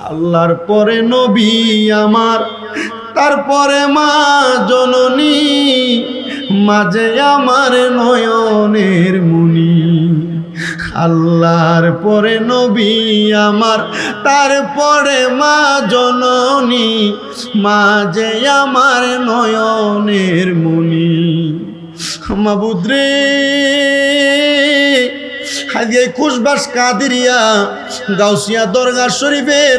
আল্লাহর পরে নবী আমার, তারপরে মা জননী, মাঝে আমার নয়নের মুনি। আল্লাহর পরে নবী আমার, তারপরে মা জননী, মাঝে আমার নয়নের মুনি। মাবুদ রে, আজকে খুশবাস কাদেরিয়া গাউসিয়া দরগা শরীফের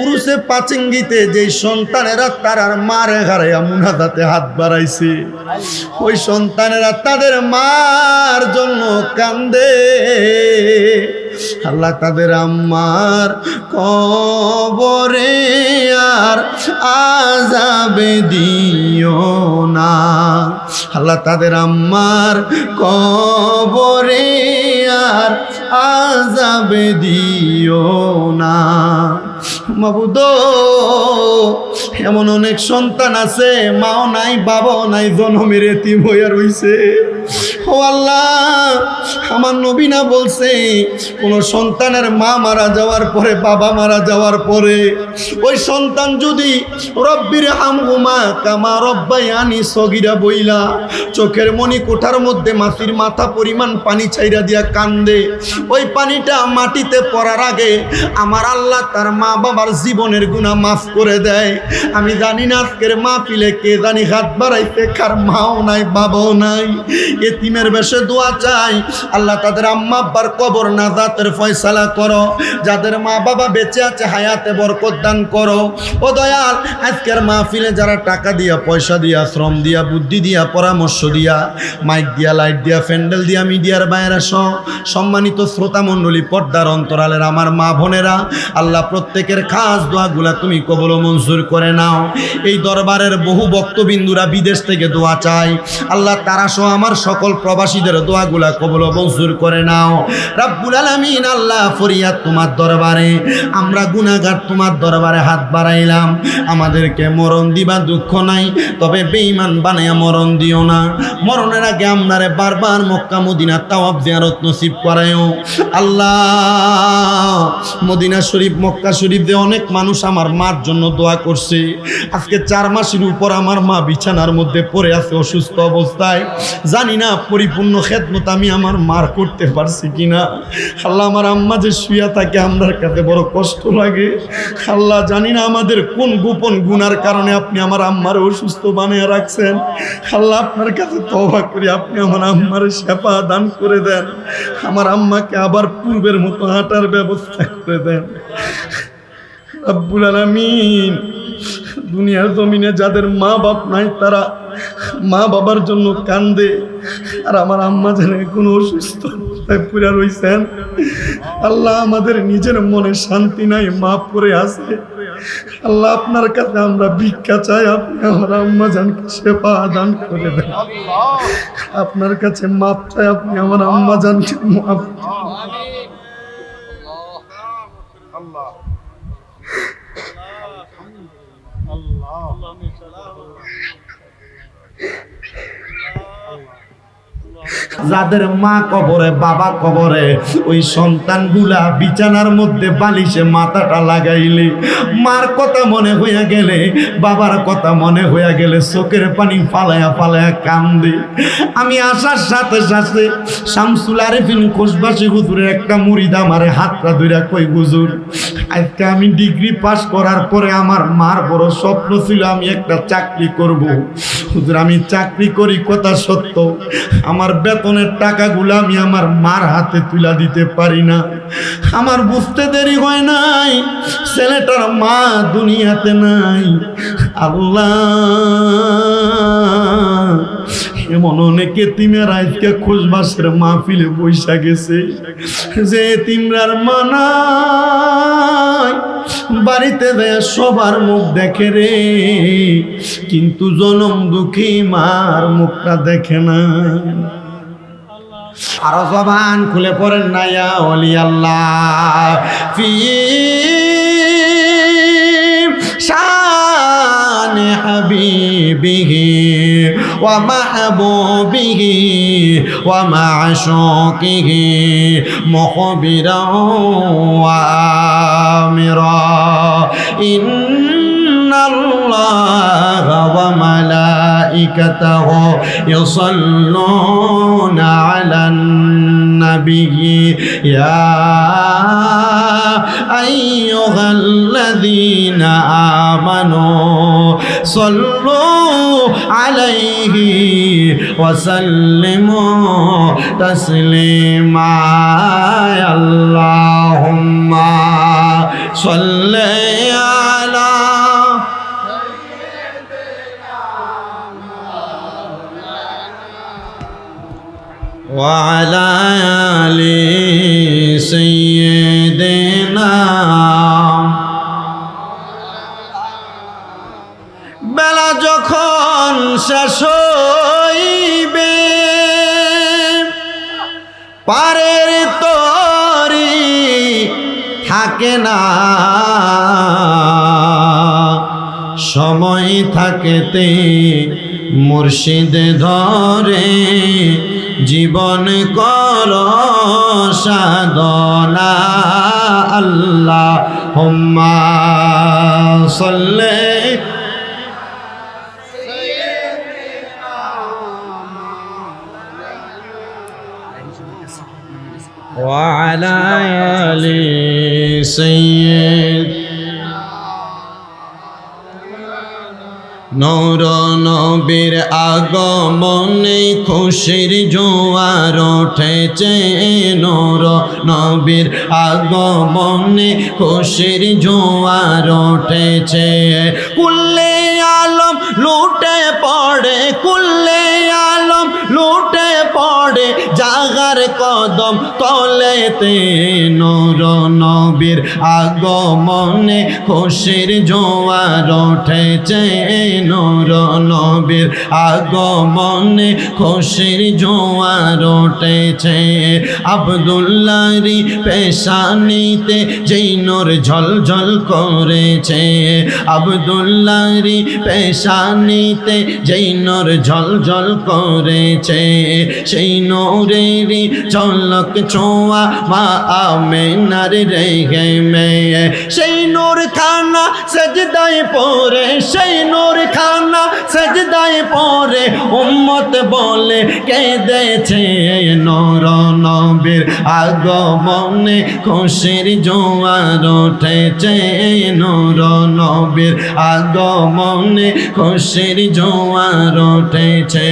উরুসে পাচিঙ্গিতে যে সন্তানেরা তারার মার হারাইয়া মুনাজাতে হাত বাড়াইছে, ওই সন্তানেরা তাদের মার জন্য কান্দে। আল্লাহ তাদের আম্মার কবরে আর আযাবে দিও না। আল্লাহ তাদের আম্মার কবরে আর আযাবে দিও না। মাবুদ, এমন অনেক সন্তান আছে মাও নাই বাবাও নাই, জনমের এতিম হইয়া রইছে। ও আল্লাহ, আমার নবী না বলছে কোন সন্তানের মা মারা যাওয়ার পরে, বাবা মারা যাওয়ার পরে ওই সন্তান যদি রব্বির হামহুমা কামা রব্বায়ানি সগীরা বইলা চোখের মনি কোঠার মধ্যে মাটির মাথা পরিমাণ পানি ছাইরা দিয়া কান্দে, ওই পানিটা মাটিতে পড়ার আগে আমার আল্লাহ তার মা বাবার জীবনের গুনাহ মাফ করে দেয়। আমি জানি না আজকের মাহফিলে কে জানি হাত বাড়াইতে কার মাও নাই বাবাও নাই, এতিমের বেশে দোয়া চাই। আল্লাহ তাদের আম্মা আব্বার কবর নাজাতের ফয়সালা করো, যাদের মা বাবা বেঁচে আছে হায়াতে বরকত দান করো। ও দয়াল, আজকের মাহফিলে যারা টাকা দিয়া, পয়সা দিয়া, শ্রম দিয়া, বুদ্ধি দিয়া, পরামর্শ দিয়া, মাইক দিয়া, লাইট দিয়া, প্যান্ডেল দিয়া, মিডিয়ার বাইরে সহ সম্মানিত শ্রোতা মণ্ডলী, পর্দার অন্তরালের আমার মা বোনেরা, আল্লাহ প্রত্যেকের খাস দোয়াগুলা তুমি কবুল ও মঞ্জুর করে নাও। এই দরবারের বহু ভক্তবিন্দুরা বিদেশ থেকে দোয়া চাই, আল্লাহ তারা সহ আমার সকল প্রবাসীদের দোয়াগুলা কবুল ও মঞ্জুর করে নাও। রব্বুল আলামিন, আল্লাহ ফরিয়াদ তোমার দরবারে, আমরা গুনাহগার তোমার দরবারে হাত বাড়াইলাম। আমাদেরকে মরণ দিবা দুঃখ নাই, তবে বেঈমান বানাইয়া মরণ দিও না। মরণের আগে আমরারে বারবার মক্কা মদিনা তাওয়াফ জিয়ারত নসিব করায়ও। আল্লাহ, মদিনা শরীফ, মক্কা শরীফ দিয়ে অনেক মানুষ আমার মার জন্য দোয়া করছে। আজকে 4 মাসের উপর আমার মা বিছানার মধ্যে পড়ে আছে অসুস্থ অবস্থায়। জানি না পরিপূর্ণ খেদমত আমি আমার মার করতে পারছি কিনা। আল্লাহ, আমার আম্মা যে শুয়া থাকে আমার কাছে বড় কষ্ট লাগে। আল্লাহ, জানি না আমাদের কোন গোপন গুনার কারণে আপনি আমার আম্মার অসুস্থ বানিয়ে রাখছেন। আল্লাহ, আপনার কাছে তওবা করি, আপনি আমার আম্মার শেফা দান করে দেন, আমার আম্মাকে আবার পূর্বের মতো হাঁটার ব্যবস্থা করে দেন। রব্বুল আলামিন, দুনিয়ার জমিনে যাদের মা বাপ নাই তারা মা বাবার জন্য কান্দে, আর আমার আম্মা যেন কোনো অসুস্থ অবস্থায় পুরা রইছেন। আল্লাহ, আমাদের নিজের মনে শান্তি নাই, মা পড়ে আছে। আল্লাহ, আপনার কাছে আমরা ভিক্ষা চাই, আপনি আমার আম্মা জানকে শেফা দান করে দেন। আপনার কাছে মাপ চাই, আপনি আমার আম্মা জানকে মাপ। যাদের মা কবরে, বাবা কবরে, ওই সন্তানগুলা বিছানার মধ্যে বালিশে মাথাটা লাগাইলে মার কথা মনে হইয়া গেলে, বাবার কথা মনে হইয়া গেলে চোখের পানি ফালায়া ফালায়া কান্দে। আমি আসার সাথে সাথে শামসুল আরেফিন কোষবাসী হুজুরের একটা মুরিদ আমারে হাতটা ধইরা কই, হুজুর, আজকে আমি ডিগ্রি পাস করার পরে আমার মার বড় স্বপ্ন ছিল আমি একটা চাকরি করব। হুজুর, আমি চাকরি করি কথা সত্য, আমার বেতনের টাকাগুলো আমি আমার মার হাতে তুলে দিতে পারি না। আমার বুঝতে দেরি হয় নাই, ছেলেটার মা দুনিয়াতে নাই। আল্লাহ, এমন অনেক এতিমের আজকে খুশবাসের মাহফিলে বৈশা গেছে, যে এতিমরার মা নাই, বাড়িতে দেয় সবার মুখ দেখে রে, কিন্তু জনম দুঃখী মার মুখটা দেখে না। আরো জবান খুলে পড়েন না, ইয়া ওলি আল্লাহ ফি শান হাবিবিহি ومحبوبه ومعشوقه مخبرا وآمرا إن الله وملائكته يصلون على النبي يا أيها الذين آمنوا صلوا عليه وسلموا تسليما اللهم صل على وعلى آل سيدنا বেলা যখন শেষ হইবে পারের তরি থাকে না সময় থাকতে মুর্শিদ ধরে জীবন কর সাধনা আল্লাহুম্মা সাল্লি وعلى آل سيد নূর নবীর আগমনে খুশির জোয়ার উঠেছে নূর নবীর আগমনে খুশির জোয়ার উঠেছে কুল্লে আলম লুটে পড়ে কুল্লে আলম লুটে পড়ে জাগার কদম তলেতে নূর নবীর আগমনে খুশির জোয়ার উঠেছে নূর নবীর আগমনে খুশির জোয়ার উঠেছে আব্দুল্লাহরি পেশানিতে যেই নূর ঝলঝল করেছে আব্দুল্লাহরি পেশানিতে যেই নূর ঝলঝল করেছে সেই নূরেরই ঝলক ছোঁয়া মা আমেনার রেগে মেয়ে সেই নূর খানা সেজদায় পড়ে সেই নূর খানা সেজদায় পড়ে উম্মত বলে কেঁদেছে নূর নবীর আগমনে খুশির জোয়ার উঠেছে নূর নবীর আগমনে খুশির জোয়ার উঠেছে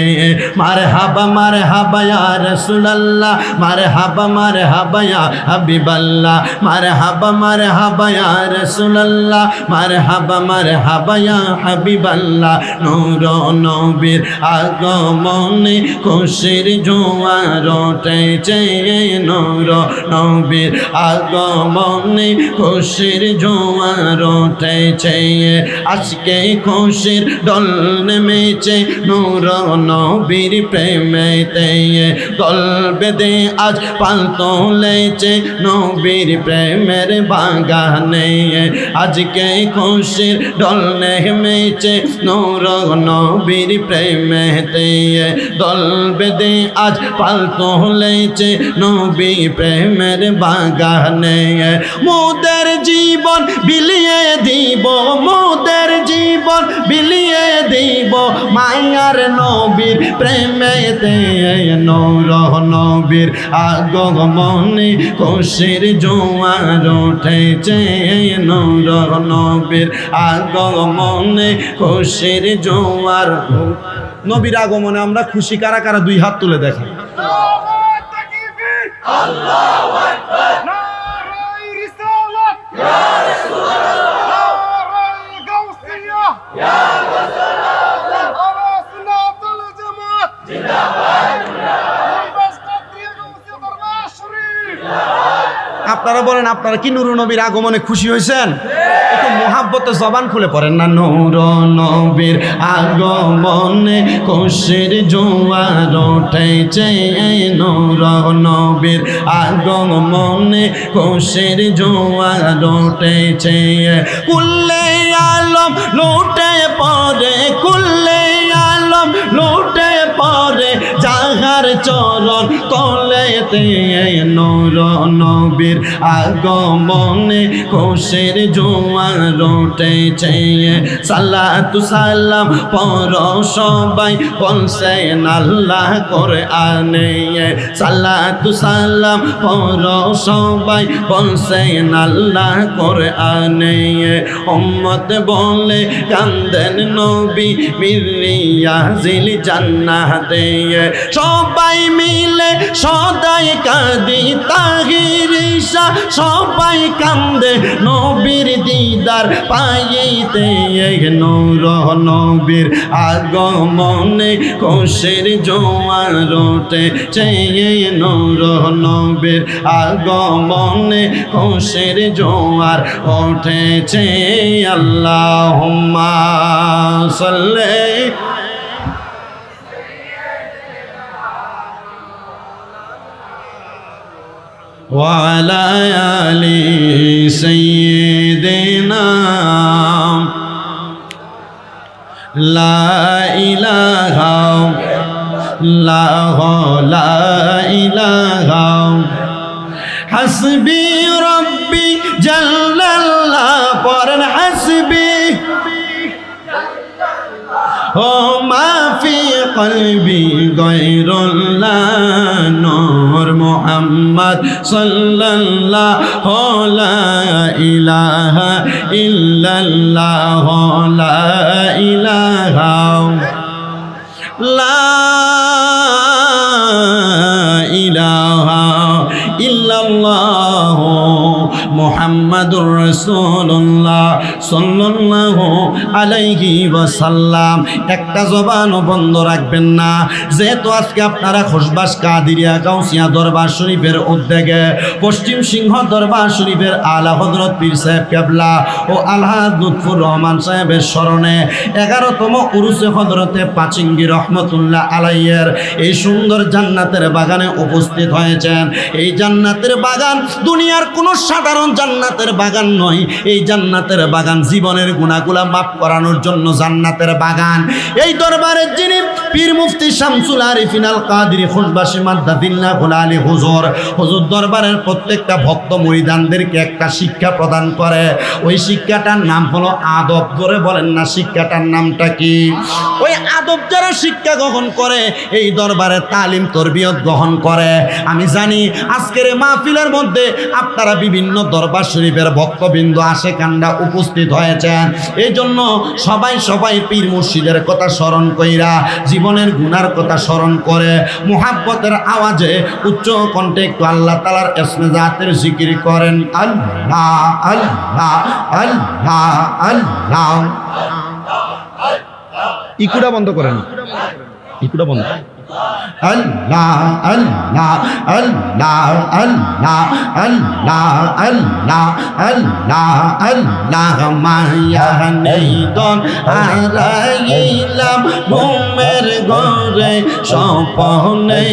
মারহাবা ইয়া রাসূলুল্লাহ মারহাবা ইয়া হাবিবাল্লাহ মারহাবা ইয়া রাসূলুল্লাহ মারহাবা ইয়া হাবিবাল্লাহ নূর নবীর আগমনে খুশির জোয়ার উঠেছে নূর নবীর আগমনে খুশির জোয়ার উঠেছে আজকে খুশির দল নেমেছে নূর নবীর প্রেমেতে দল বেঁধে আজ পাল তুলেছে নবীর প্রেমের বাগানে আজকে খুশির দল নেমেছে নূর নবীর প্রেমেতে দল বেঁধে আজ পাল তুলেছে নবী প্রেমের বাগানে মোদের জীবন বিলিয়ে দিব মোদের জীবন বিলিয়ে দিব মায়ার নবীর প্রেমেতে নূর নবীর আগমনে খুশির জোয়ার উঠেছে নূর নবীর আগমনে খুশির জোয়ার নবীর আগমনে আমরা খুশি কারা কারা দুই হাত তুলে দেখাই আল্লাহু আকবার নারায়ে রিসালাত ইয়া রাসূলুল্লাহ নারায়ে গাউসিয়া ইয়া রাসূলুল্লাহ আলাসনাতুল জামাত জিন্দাবাদ আপনারা বলেন আপনারা কি নূর নবীর আগমনে খুশি হয়েছেন একটু মোহাব্বতে জবান খুলে পড়েন না নূর নবীর আগমনে খুশির জোয়ার উঠেছে নূর নবীর আগমনে খুশির জোয়ার উঠেছে কুল্লে আলম লুটে পড়ে কুল্লে আলম লুটে চরণ তলেতে নূর নবীর আগমনে খুশির জোয়ার উঠেছে সালাতু সালাম পর সবাই বলছেন আল্লাহ কোরআনে সালাতু সালাম পর সবাই বলছেন আল্লাহ কোরআনে উম্মত বলে কান্দেন নবী মিরিয়াজিল জান্নাতে সবাই মিলে সদাই কাঁদি তাহির ঈশা সবাই কান্দে নবীর দিদার পাইতে নূর নবীর আগমনে খুশির জোয়ার উঠেছে নূর নবীর আগমনে খুশির জোয়ার উঠেছে আল্লাহুম্মা সাল্লি وعلى آل سيدنا لا إله لا إله حسبي ربي جل الله পড়েন حسبي ما في قلبي غير الله نور محمد صلى الله لا إله إلا الله لا إله لا إله إلا الله মুহাম্মাদুর রাসূলুল্লাহ সাল্লাল্লাহু আলাইহি ওয়াসাল্লাম। একটা জবানও বন্ধ রাখবেন না। যেহেতু আজকে আপনারা খুশবাস কাদিরিয়া গাউসিয়া দরবার শরীফের উদ্যোগে পশ্চিম সিংহ দরবার শরীফের আলা হযরত পীর সাহেব কেবলা ও আলহাজ লুৎফুর রহমান সাহেবের স্মরণে 11তম উরুসে হযরতে পাচিঙ্গি রহমতুল্লাহ আলাইহির এই সুন্দর জান্নাতের বাগানে উপস্থিত হয়েছেন। এই জান্নাতের বাগান দুনিয়ার কোনো সাধারণ জান্নাতের বাগান নয়। এই জান্নাতের বাগান জীবনের গুনাহগুলো মাফ করানোর জন্য জান্নাতের বাগান। এই দরবারের যিনি পীর মুফতি শামসুল আরিফিন আল কাদেরী খুশবাসী মাদ্দাদিল্লাহ আলী হুজুর দরবারের প্রত্যেকটা ভক্ত মুরিদানদেরকে একটা শিক্ষা প্রদান করে। ওই শিক্ষাটার নাম হলো আদব। ধরে বলেন না শিক্ষাটার নামটা কি? ওই আদব যারা শিক্ষা গ্রহণ করে এই দরবারে তালিম তরবিয়ত গ্রহণ করে। আমি জানি আজকের এই মাহফিলের মধ্যে আপনারা বিভিন্ন দরবার শরীফের ভক্তবৃন্দ আশেকান্ডা উপস্থিত হয়েছেন। এই জন্য সবাই পীর মুর্শিদের কথা স্মরণ কইরা জীবনের গুনার কথা স্মরণ করে মুহাব্বতের আওয়াজে উচ্চ কণ্ঠে একটু আল্লাহ তাআলার ইসমে জাতের জিকির করেন। আল্লাহ আল্লাহ আল্লাহ আল্লাহ। ইকুটা বন্ধ করেন, ইকুটা বন্ধ। আল্লাহ আল্লাহ আল্লাহ আল্লাহ আল্লাহ আল্লাহ আল্লাহ আল্লাহ মায়া নেই দন হারাইলাম ঘুমের ঘরে স্বপ্নে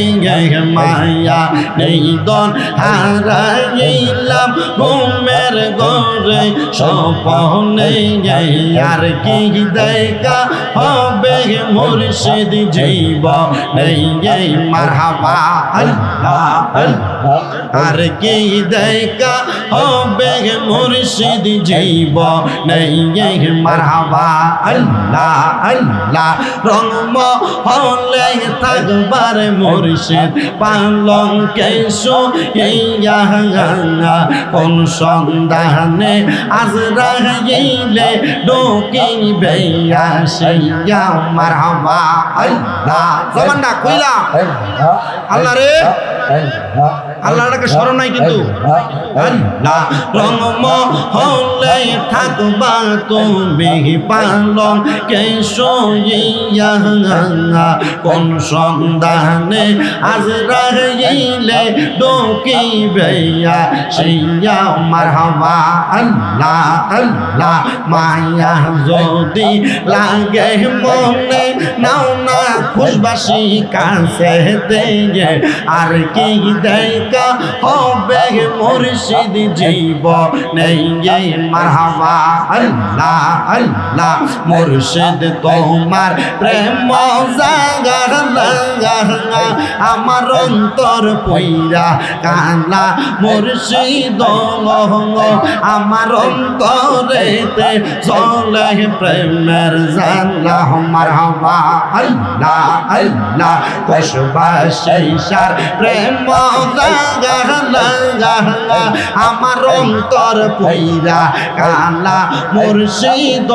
মায়া নেই দন হারাইলাম ঘুমের ঘরে স্বপ্নে আর কি দেখা হবে মুর্শিদ জীবন এই মারহাবা আল্লাহ আল্লাহ আর কি দেখা হবে মুর্শিদ জীবন এই মারহাবা আল্লাহ আল্লাহ রঙম হলে থাকবার মুর্শিদ পালং কেশো ইয়া কোন সন্ধানে আজরাইলে ঢোকিবে আসিয়া মারহাবা আল্লাহ। জবানটা কইলা আল্লাহ রে আল্লাহটাকে স্মরণ নাই কিন্তু আল্লাহ রঙম হলে থাকবা তুমি পালং কেশিয়া কোন সন্ধানে আজরাইলে ঢোকিবে আসিয়া মারহাবা আল্লাহ আল্লাহ মায়া যদি লাগে মনে নাও না খুশবাসী কাছে দিয়ে আর কি দেয় দেখা হবে মুর্শিদ জীবনে মারহাবা আল্লাহ আল্লাহ মুর্শিদ তোমার প্রেম জাগা আমার অন্তর পইরা কালা মুর্শিদ আমার অন্তরেতে চলে প্রেমের জালা মারহাবা আল্লাহ আল্লাহ কসবাশার প্রেম জাগা আমার অন্তর পইরা কালা মুর্শিদ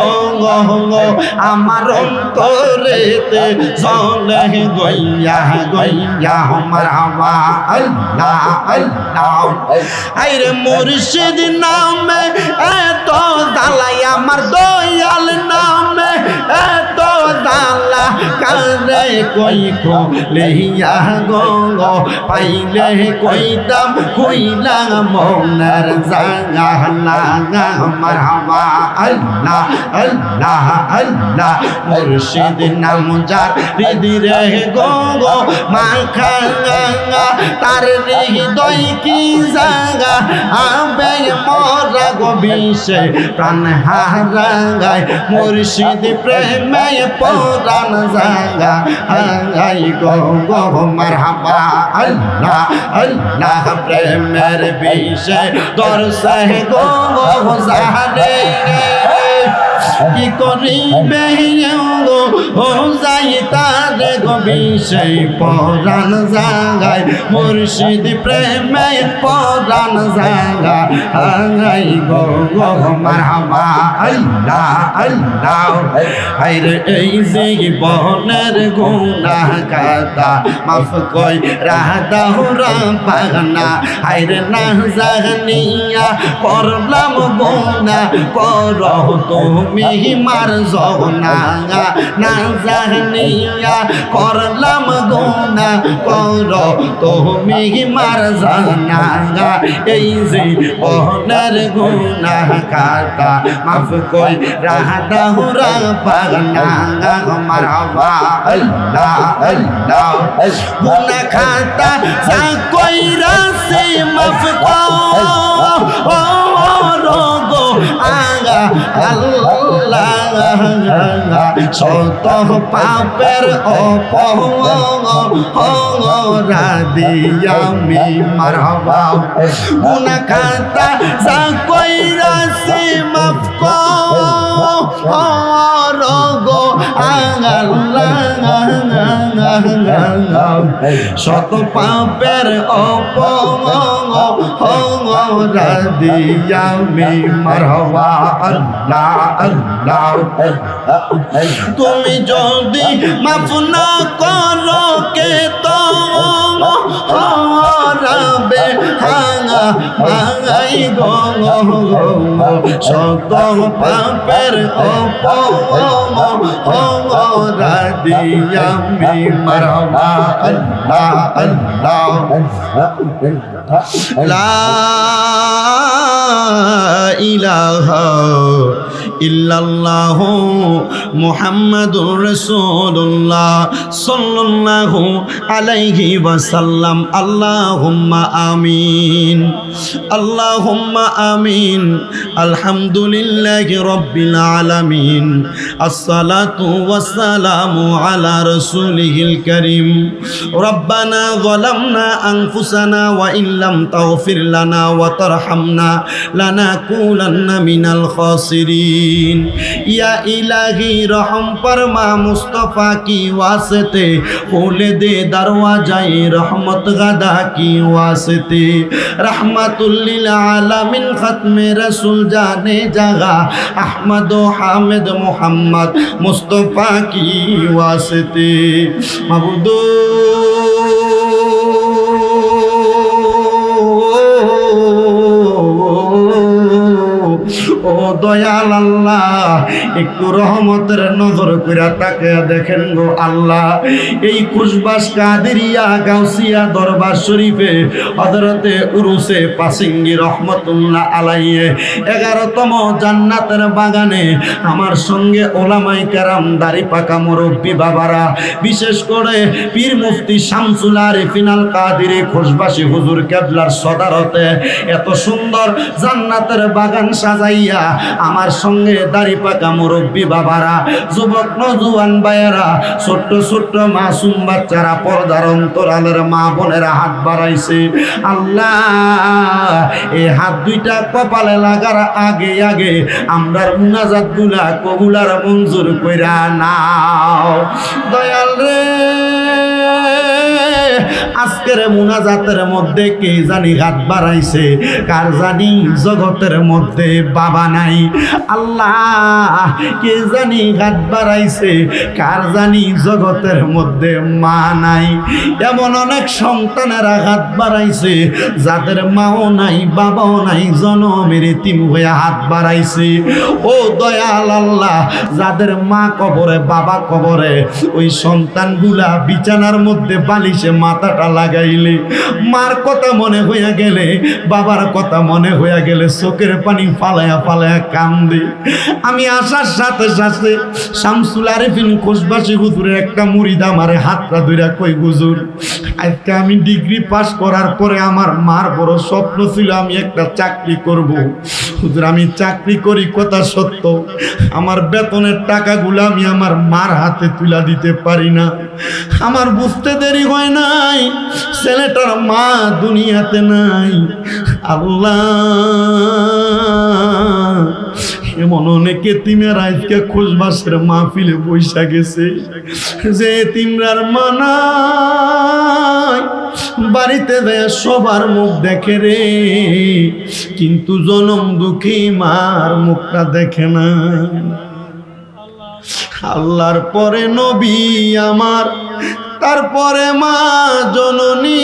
আমার অন্তরেতে চলে গইয়া গইয়া মারহাবা আল্লাহ আল্লাহ আইরে মুর্শিদ নামে এত দালাই আমার দয়াল নামে এত দালা কারে কই লিয়া গঙ্গ পাইলে কইতাম কইলা মনের জাগা লাগা মারহাবা আল্লাহ আল্লাহ আল্লাহ মুর্শিদ নাম যার হৃদয়ে গঙ্গ মাখা তার হৃদয় কি জাগা আবে মরা গবিষে প্রাণ হারায় মুর্শিদ প্রেমে পরাণ জাগা হাই গো গো মারহাবা আল্লাহ আল্লাহ প্রেমের বিষে দরসে গো গো জাহারে কি করিবে ও যাই তার গবিষে পরাণ জাগায় মুর্শিদ প্রেমে পরাণ জাগা হাই গো গো মারহাবা আল্লাহ আল্লাহ হায়রে এই জীবনের গুনাহ কাতা মাফ কই রাধা পাগনা হায়রে না জানিয়া করলাম গুনাহ করো তুমি মার জগনা না জানিয়া করলাম গুনাহ করো তুমি মার জগনা এই জীবনের গুনাহ কাতা মাফ কই রাধা পাগনা মারহাবা আল্লাহ আল্লাহ গুনাহ খাতা যা কইরা সে মাফ করো গো আগা আল্লাহ শত পাপের অপরাধী আমি মারহাবা গুনাহ খাতা যা কইরা সে মাফ করো গো শত পাপের অপরাধী আমি মারহাবা আল্লাহ আল্লাহ তুমি যদি মাফ না করো কে তো হারাবে হাঙা ভাঙাই গো শত পাপের অপরাধী আমি মারহাবা আল্লাহ আল্লাহ লা ইলাহা ইল্লাল্লাহু মুহাম্মাদুর রাসূলুল্লাহ সাল্লাল্লাহু আলাইহি ওয়াসাল্লাম আল্লাহুম্মা আমিন আল্লাহুম্মা আমিন আলহামদুলিল্লাহি রাব্বিল আলামিন আসসালাতু ওয়াসসালামু আলা রাসূলিহিল কারীম রব্বানা যালামনা আনফুসানা ওয়া ইল্লাম তাগফির লানা ওয়া তারহামনা লানাকুলান্না মিনাল খাসিরিন ইয়া ইলাহি রহম ফরমা মুস্তাফা की वास्ते खोले दे दरवाजाए रहमत गदा की वास्ते रहमतुल लिल आलमीन खत्मे रसूल जाने जगह अहमद हामिद मोहम्मद मुस्तफा की वास्ते मबूदो ও দয়াল আল্লাহ একটু রহমতের নজর কইরা তাকায়া দেখেন গো আল্লাহ, এই কুশবাস কাদেরিয়া গাউসিয়া দরবার শরীফে হযরতে উরুসে পাসিঙ্গি রহমতুল্লাহ আলাইহি 11তম জান্নাতের বাগানে আমার সঙ্গে ওলামায়ে কেরাম দাড়ি পাকা মুরব্বী বাবারা, বিশেষ করে পীর মুফতি শামসুল আরিফিন আল কাদেরী খুশবাসী হুজুর কেবলার সদারতে এত সুন্দর জান্নাতের বাগান সাজাইয়া আমার সঙ্গে দাড়ি পাকা মুরব্বী বাবারা, যুবক নজওয়ান ভাইয়েরা, ছোট্ট ছোট্ট মাসুম বাচ্চারা, পর্দার অন্তরালের মা বোনেরা হাত বাড়াইছে। আল্লাহ এই হাত দুইটা কপালে লাগার আগে আগে আমরার মুনাজাত গুলা কবুল আর মঞ্জুর কইরা নাও দয়াল রে। আজকের মুনাজাতের মধ্যে কে জানি হাত বাড়াইছে, কার জানি জগতের মধ্যে বাবা নাই। আল্লাহ কে জানি হাত বাড়াইছে, কার জানি জগতের মধ্যে মা নাই। এমন অনেক সন্তানেরা হাত বাড়াইছে যাদের মাও নাই বাবাও নাই, জনমের এতিম হয়ে হাত বাড়াইছে। ও দয়াল আল্লাহ, যাদের মা কবরে বাবা কবরে, ওই সন্তানগুলা বিছানার মধ্যে বালিশে মাথাটা লাগাইলে, মার কথা মনে হইয়া গেলে, বাবার কথা মনে হইয়া গেলে চোখের পানি ফালায়া ফালায়া কান্দে। আমি আসার সাথে সাথে শামসুল আরিফিন খুশবাসী হুজুরের একটা মুরিদ আমারে হাতটা ধইরা কই, হুজুর আজকে আমি ডিগ্রি পাস করার পরে আমার মার বড় স্বপ্ন ছিল আমি একটা চাকরি করব। হুজুর আমি চাকরি করি কথা সত্য, আমার বেতনের টাকাগুলো আমি আমার মার হাতে তুলা দিতে পারি না। আমার বুঝতে দেরি হয় নাই, ছেলেটার মা দুনিয়াতে নাই। আল্লাহ এমন অনেক এতিমের আজকে খুশবাসের মাহফিলে বৈশা গেছে যে এতিমরার মা নাই, বাড়িতে যায় সবার মুখ দেখে রে, কিন্তু জনম দুঃখী মার মুখটা দেখে না। আল্লাহর পরে নবী আমার, তারপরে মা জননী,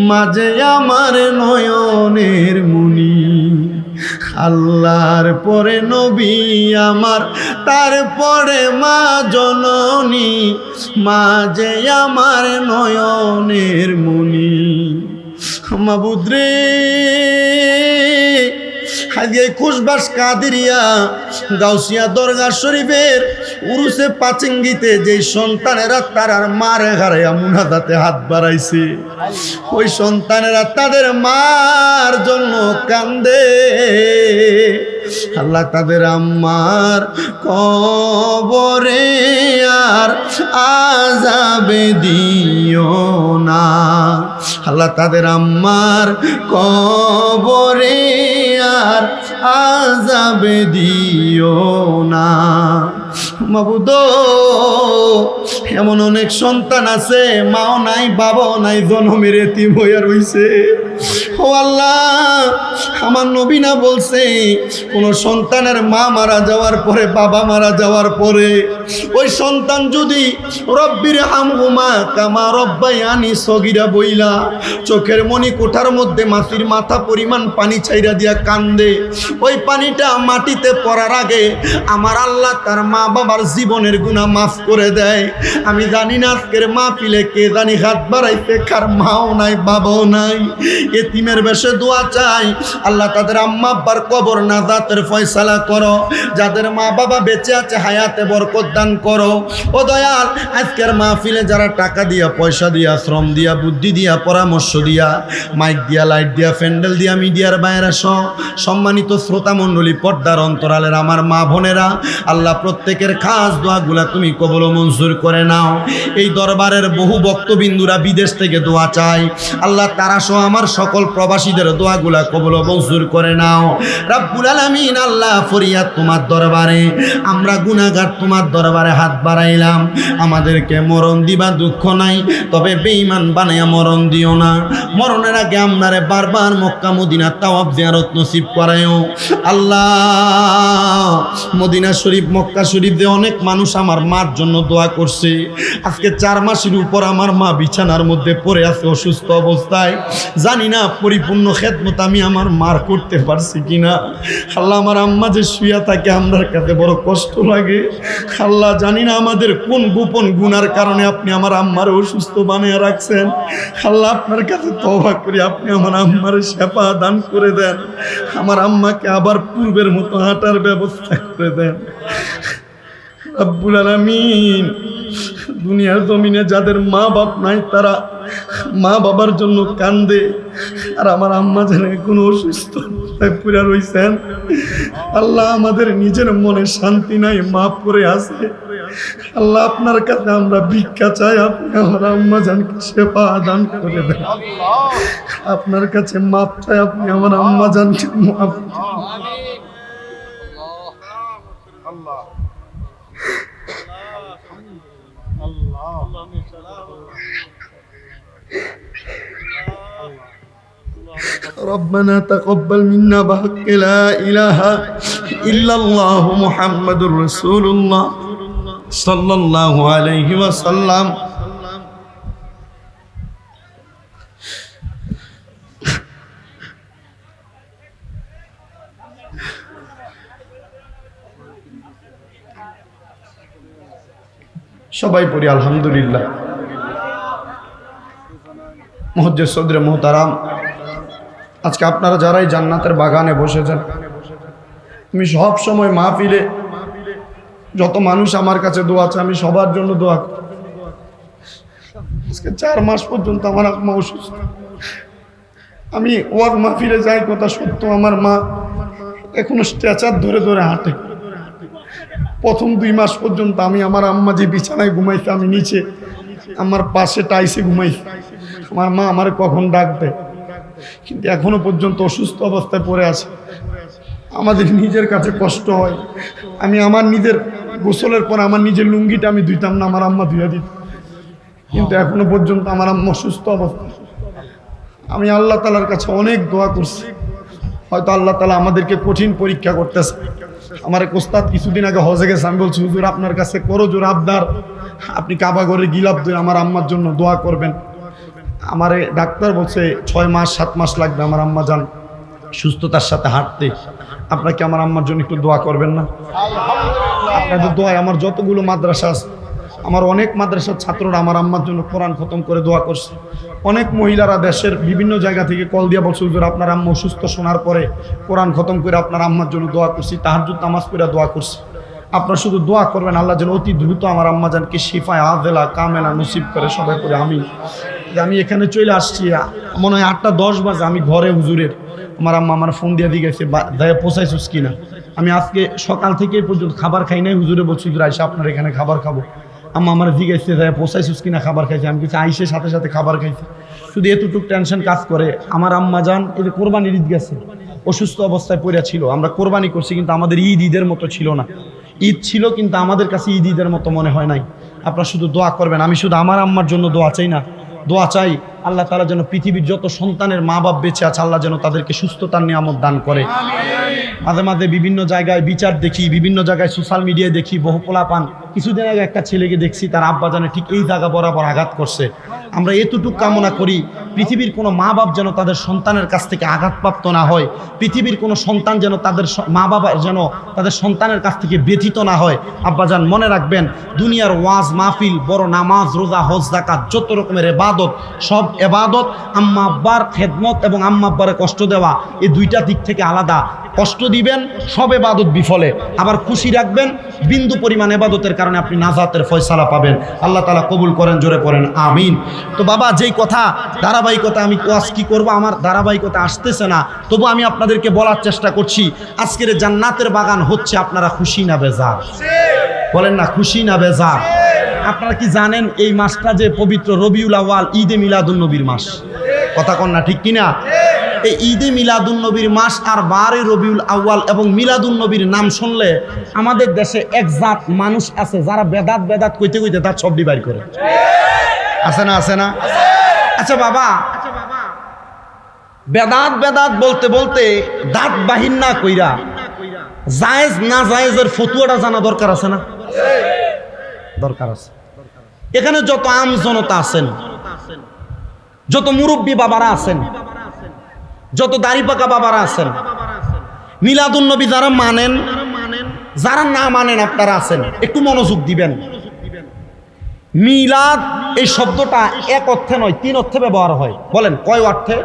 মাঝে আমার নয়নের মুনি। আল্লাহর পরে নবী আমার, তারপরে মা জননী, মাঝে আমার নয়নের মুনি। মাবুদ রে, আজকে খুশবাস কাদেরিয়া গাউসিয়া দরগা শরীফের উরুসে পাচিঙ্গিতে যে সন্তানেরা তারার মারে হারাইয়া মুনাজাতে হাত বাড়াইছে, ওই সন্তানেরা তাদের মার জন্য কান্দে। আল্লাহ তাদের আম্মার কবরে আর আযাবে দিও না। আল্লাহ তাদের আম্মার কবরে আর আযাবে দিও না। মাবুদ এমন অনেক সন্তান আছে মাও নাই বাবাও নাই, জনমের এতিম হইয়া রইছে। ও আল্লাহ, আমার নবী না বলছে কোন সন্তানের মা মারা যাওয়ার পরে বাবা মারা যাওয়ার পরে ওই সন্তান যদি রব্বির হামহুমা কামা রব্বায়ানি সগীরা বইলা চোখের মনি কোঠার মধ্যে মাটির মাথা পরিমাণ পানি ছাইরা দিয়া কান্দে, ওই পানিটা মাটিতে পড়ার আগে আমার আল্লাহ তার মা বাবার জীবনের গুনাহ মাফ করে দেয়। আমি জানি না আজকের মাহফিলে কে জানি হাত বাড়াইছে কার মাও নাই বাবাও নাই, এতিমের বেশে দোয়া চাই। আল্লাহ তাদের আম্মা আব্বার কবর নাজাতের ফয়সালা করো, যাদের মা বাবা বেঁচে আছে হায়াতে বরকত দান করো। ও দয়াল, আজকের মাহফিলে যারা টাকা দিয়া পয়সা দিয়া শ্রম দিয়া বুদ্ধি দিয়া পরামর্শ দিয়া মাইক দিয়া লাইট দিয়া প্যান্ডেল দিয়া মিডিয়ার বাইরে সম্মানিত শ্রোতা মণ্ডলী, পর্দার অন্তরালের আমার মা বোনেরা, আল্লাহ প্রত্যেকের খাস দোয়াগুলা তুমি কবুল ও মঞ্জুর করে নাও। এই দরবারের বহু ভক্তবিন্দুরা বিদেশ থেকে দোয়া চাই, আল্লাহ তারা সহ আমার সকল প্রবাসীদের দোয়াগুলা কবুল ও মঞ্জুর করে নাও। রব্বুল আলামিন, আল্লাহ ফরিয়াদ তোমার দরবারে, আমরা গুনাহগার তোমার দরবারে হাত বাড়াইলাম। আমাদেরকে মরণ দিবা দুঃখ নাই, তবে বেঈমান বানাইয়া মরণ দিও না। মরণের আগে আপনারে বারবার মক্কা মদিনা তাওয়াফ জিয়ারত নসিব করায়ও। আল্লাহ মদিনা শরীফ মক্কা শরীফ দিয়ে অনেক মানুষ আমার মার জন্য দোয়া করছে। আজকে 4 মাসের উপর আমার মা বিছানার মধ্যে পড়ে আছে অসুস্থ অবস্থায়, জানি না পরিপূর্ণ খেদমত আমি আমার মার করতে পারছি কিনা। আল্লাহ আমার আম্মা যে শুয়া থাকে আমার কাছে বড় কষ্ট লাগে। আল্লাহ জানি না আমাদের কোন গোপন গুনার কারণে আপনি আমার আম্মার অসুস্থ বানিয়ে রাখছেন। আল্লাহ আপনার কাছে তওবা করি, আপনি আমার আম্মার শেফা দান করে দেন, আমার আম্মাকে আবার পূর্বের মতো হাঁটার ব্যবস্থা করে দেন। রব্বুল আলামিন, দুনিয়ার জমিনে যাদের মা বাপ নাই তারা মা বাবার জন্য কান্দে, আর আমার আম্মা যেন কোনো অসুস্থ পুরা রইছেন। আল্লাহ আমাদের নিজের মনে শান্তি নাই, মা পড়ে আছে। আল্লাহ আপনার কাছে আমরা ভিক্ষা চাই, আপনি আমার আম্মা জানকে সেবা দান করে দেন। আপনার কাছে মাপ চাই, আপনি আমার আম্মা জানকে মাপ। ربنا تقبل منا بحق لا إله إلا الله محمد رسول الله صلى الله عليه وسلم। সবাই পড়ি আলহামদুলিল্লাহ। মুহজ্জিজ সদরে মুহতারাম, আজকে আপনারা যারাই জান্নাতের বাগানে বসেছেন, আমি সব সময় মাহফিলে যত মানুষ আমার কাছে দোয়া চায় আমি সবার জন্য দোয়া করি। আজকে 4 মাস পর্যন্ত আমার আম্মা অসুস্থ। আমি ওয়াজ মাহফিলে যাই, কথা সত্য, আমার মা এখনো স্ট্রেচার ধরে ধরে হাঁটে। প্রথম 2 মাস পর্যন্ত আমি আমার আম্মা যে বিছানায় ঘুমাইছে আমি নিচে আমার পাশে টাইসে ঘুমাইছি। আমার মা আমার কখন ডাকবে, কিন্তু এখনো পর্যন্ত অসুস্থ অবস্থায় পড়ে আছে। আমাদের নিজের কাছে কষ্ট হয়। আমি আমার নিজের গোসলের পর আমার নিজের লুঙ্গিটা আমি ধুইতাম না, আমার আম্মা ধুইয়া দিত, কিন্তু এখনো পর্যন্ত আমার আম্মা অসুস্থ অবস্থা। আমি আল্লাহ তাআলার কাছে অনেক দোয়া করছি, হয়তো আল্লাহ তাআলা আমাদেরকে কঠিন পরীক্ষা করতেছে। আমার এক ওস্তাদ কিছুদিন আগে হজে গেছে, আমি বলছি হুজুর আপনার কাছে করো জোর আবদার, আপনি কাবা ঘরে গিলাপ দিয়ে আমার আম্মার জন্য দোয়া করবেন। আমারে ডাক্তার বলছে 6 মাস 7 মাস লাগবে আমার আম্মা যান সুস্থতার সাথে হাঁটতে। আপনাকে আমার আম্মার জন্য একটু দোয়া করবেন না? আপনাদের দোয়ায় আমার যতগুলো মাদ্রাসা আছে, আমার অনেক মাদ্রাসার ছাত্ররা আমার আম্মার জন্য কোরআন খতম করে দোয়া করছে। অনেক মহিলারা দেশের বিভিন্ন জায়গা থেকে কল দিয়া বলছে হুজুর আপনার আম্মা অসুস্থ, শোনার পরে কোরআন খতম করে আপনার আম্মার জন্য দোয়া করছি, তাহাজ্জুদ নামাজ পড়ে দোয়া করছি। আপনারা শুধু দোয়া করবেন আল্লাহ যেন অতি দ্রুত আমার আম্মা জানকে শিফায়ে আজেলা কামেলা নসিব করে, সবাই করে আমি। আমি এখানে চলে আসছি মনে হয় 8টা 10 বাজে, আমি ঘরে হুজুরের, আমার আম্মা আমার ফোন দিয়ে গেছে দায়া পৌঁছাইছিস কিনা। আমি আজকে সকাল থেকে পর্যন্ত খাবার খাই নাই, হুজুরে বলছি হুজুর আইসা আপনার এখানে খাবার খাবো। আম্মা আমার জিজ্ঞাসা দায়া পৌঁছাইছিস কিনা, খাবার খাইছে। আমি কিছু আইসে সাথে সাথে খাবার খাইছি। শুধু এতটুকু টেনশন কাজ করে, আমার আম্মা যান এই যে কোরবানির ঈদ গেছে, অসুস্থ অবস্থায় পড়ে ছিল। আমরা কোরবানি করছি কিন্তু আমাদের ঈদের মতো ছিল না। ঈদ ছিল কিন্তু আমাদের কাছে ঈদের মতো মনে হয় নাই। আপনারা শুধু দোয়া করবেন। আমি শুধু আমার আম্মার জন্য দোয়া চাই না, দোয়া চাই আল্লাহ তাআলা যেন পৃথিবীর যত সন্তানের মা বাপ বেঁচে আছে আল্লাহ যেন তাদেরকে সুস্থতার নিয়ামত দান করে। মাঝে মাঝে বিভিন্ন জায়গায় বিচার দেখি, বিভিন্ন জায়গায় সোশ্যাল মিডিয়ায় দেখি, বহু পোলাপান। কিছুদিন আগে একটা ছেলেকে দেখছি তার আব্বা জানে ঠিক এই জায়গা বরাবর আঘাত করছে। আমরা এতটুকু কামনা করি পৃথিবীর কোনো মা বাপ যেন তাদের সন্তানের কাছ থেকে আঘাতপ্রাপ্ত না হয়, পৃথিবীর কোনো সন্তান যেন তাদের মা বাবা যেন তাদের সন্তানের কাছ থেকে ব্যথিত না হয়। আব্বাজান মনে রাখবেন, দুনিয়ার ওয়াজ মাহফিল, বড় নামাজ রোজা হজ যাকাত যত রকমের ইবাদত, সব ইবাদত আম্মা আব্বার খেদমত এবং আম্মা আব্বারে কষ্ট দেওয়া, এই 2টা দিক থেকে আলাদা। কষ্ট দিবেন সব ইবাদত বিফলে, আবার খুশি রাখবেন বিন্দু পরিমাণ ইবাদতের কারণে আপনি নাজাতের ফয়সালা পাবেন। আল্লাহ তাআলা কবুল করেন, জোরে পড়েন আমিন। তো বাবা যেই কথা ধারাবাহিকতা, আমি ওয়াজ কি করব, আমার ধারাবাহিকতা আসতেছে না, তবু আমি আপনাদেরকে বলার চেষ্টা করছি। আজকের জান্নাতের বাগান হচ্ছে, আপনারা খুশি না বেজার? বলেন না খুশি না বেজার? আপনারা কি জানেন এই মাসটা যে পবিত্র রবিউল আউয়াল, ঈদে মিলাদুন নবীর মাস? কথা কন না, ঠিক কিনা? এই ঈদে মিলাদুন নবীর মাস আর 12 রবিউল আউয়াল এবং মিলাদুন নবীর নাম শুনলে আমাদের দেশে এক জাত মানুষ আছে যারা বেদাত বেদাত কইতে কইতে তার সব ডিভাইড করে। আছে না? আছে না? আচ্ছা বাবা, বেদাত বেদাত বলতে বলতে দাঁত বাহির না কইরা জায়েজ না জায়েজের ফতুয়াটা জানা দরকার আছে না? দরকার আছে। এখানে যত আম জনতা আছেন, যত মুরব্বী বাবারা আছেন, যত দাড়ি পাকা বাবারা আছেন, মিলাদুন নবী যারা মানেন, যারা না মানেন আপনারা আছেন, একটু মনোযোগ দিবেন। মিলাদ এই শব্দটা এক অর্থে নয়, তিন অর্থে ব্যবহার হয়। বলেন কয় অর্থে?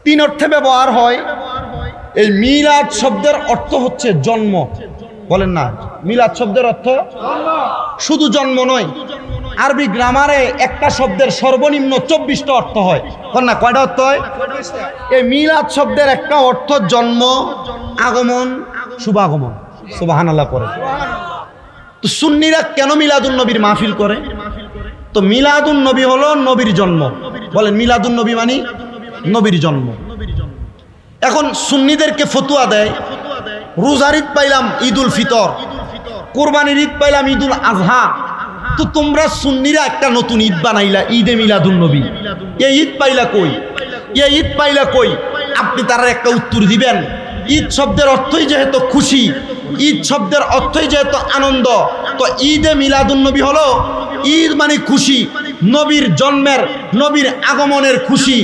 তিন অর্থে ব্যবহার হয়। এই মিলাদ শব্দের অর্থ হচ্ছে জন্ম। বলেন না, মিলাদ শব্দের অর্থ শুধু জন্ম নয়। আরবি গ্রামারে একটা শব্দের সর্বনিম্ন 24টা অর্থ হয়। না, কয়টা অর্থ হয়? এই মিলাদ শব্দের একটা অর্থ জন্ম, আগমন, শুভাগমন। সুবহানাল্লাহ পড়ে। তো সুন্নিরা কেন মিলাদুন নবীর মাহফিল করে? তো মিলাদুন নবী হলো নবীর জন্ম। বলেন মিলাদুন নবী মানে নবীর জন্ম। এখন সুন্নিদেরকে ফতুয়া দেয়, রোজার ঈদ পাইলাম ঈদুল ফিতর, কোরবানির ঈদ পাইলাম ঈদুল আজহা। তো তোমরা সুন্নিরা একটা নতুন ঈদ বানাইলা, ঈদে মিলাদুন নবী। এই ঈদ পাইলা কই? এই ঈদ পাইলা কই? আপনি তারা একটা উত্তর দিবেন। ঈদ শব্দের অর্থই যেহেতু খুশি, ঈদ শব্দের অর্থই যেহেতু আনন্দ, তো ঈদে মিলাদুন নবী হলো ঈদ মানে খুশি, নবীর জন্মের, নবীর আগমনের খুশি।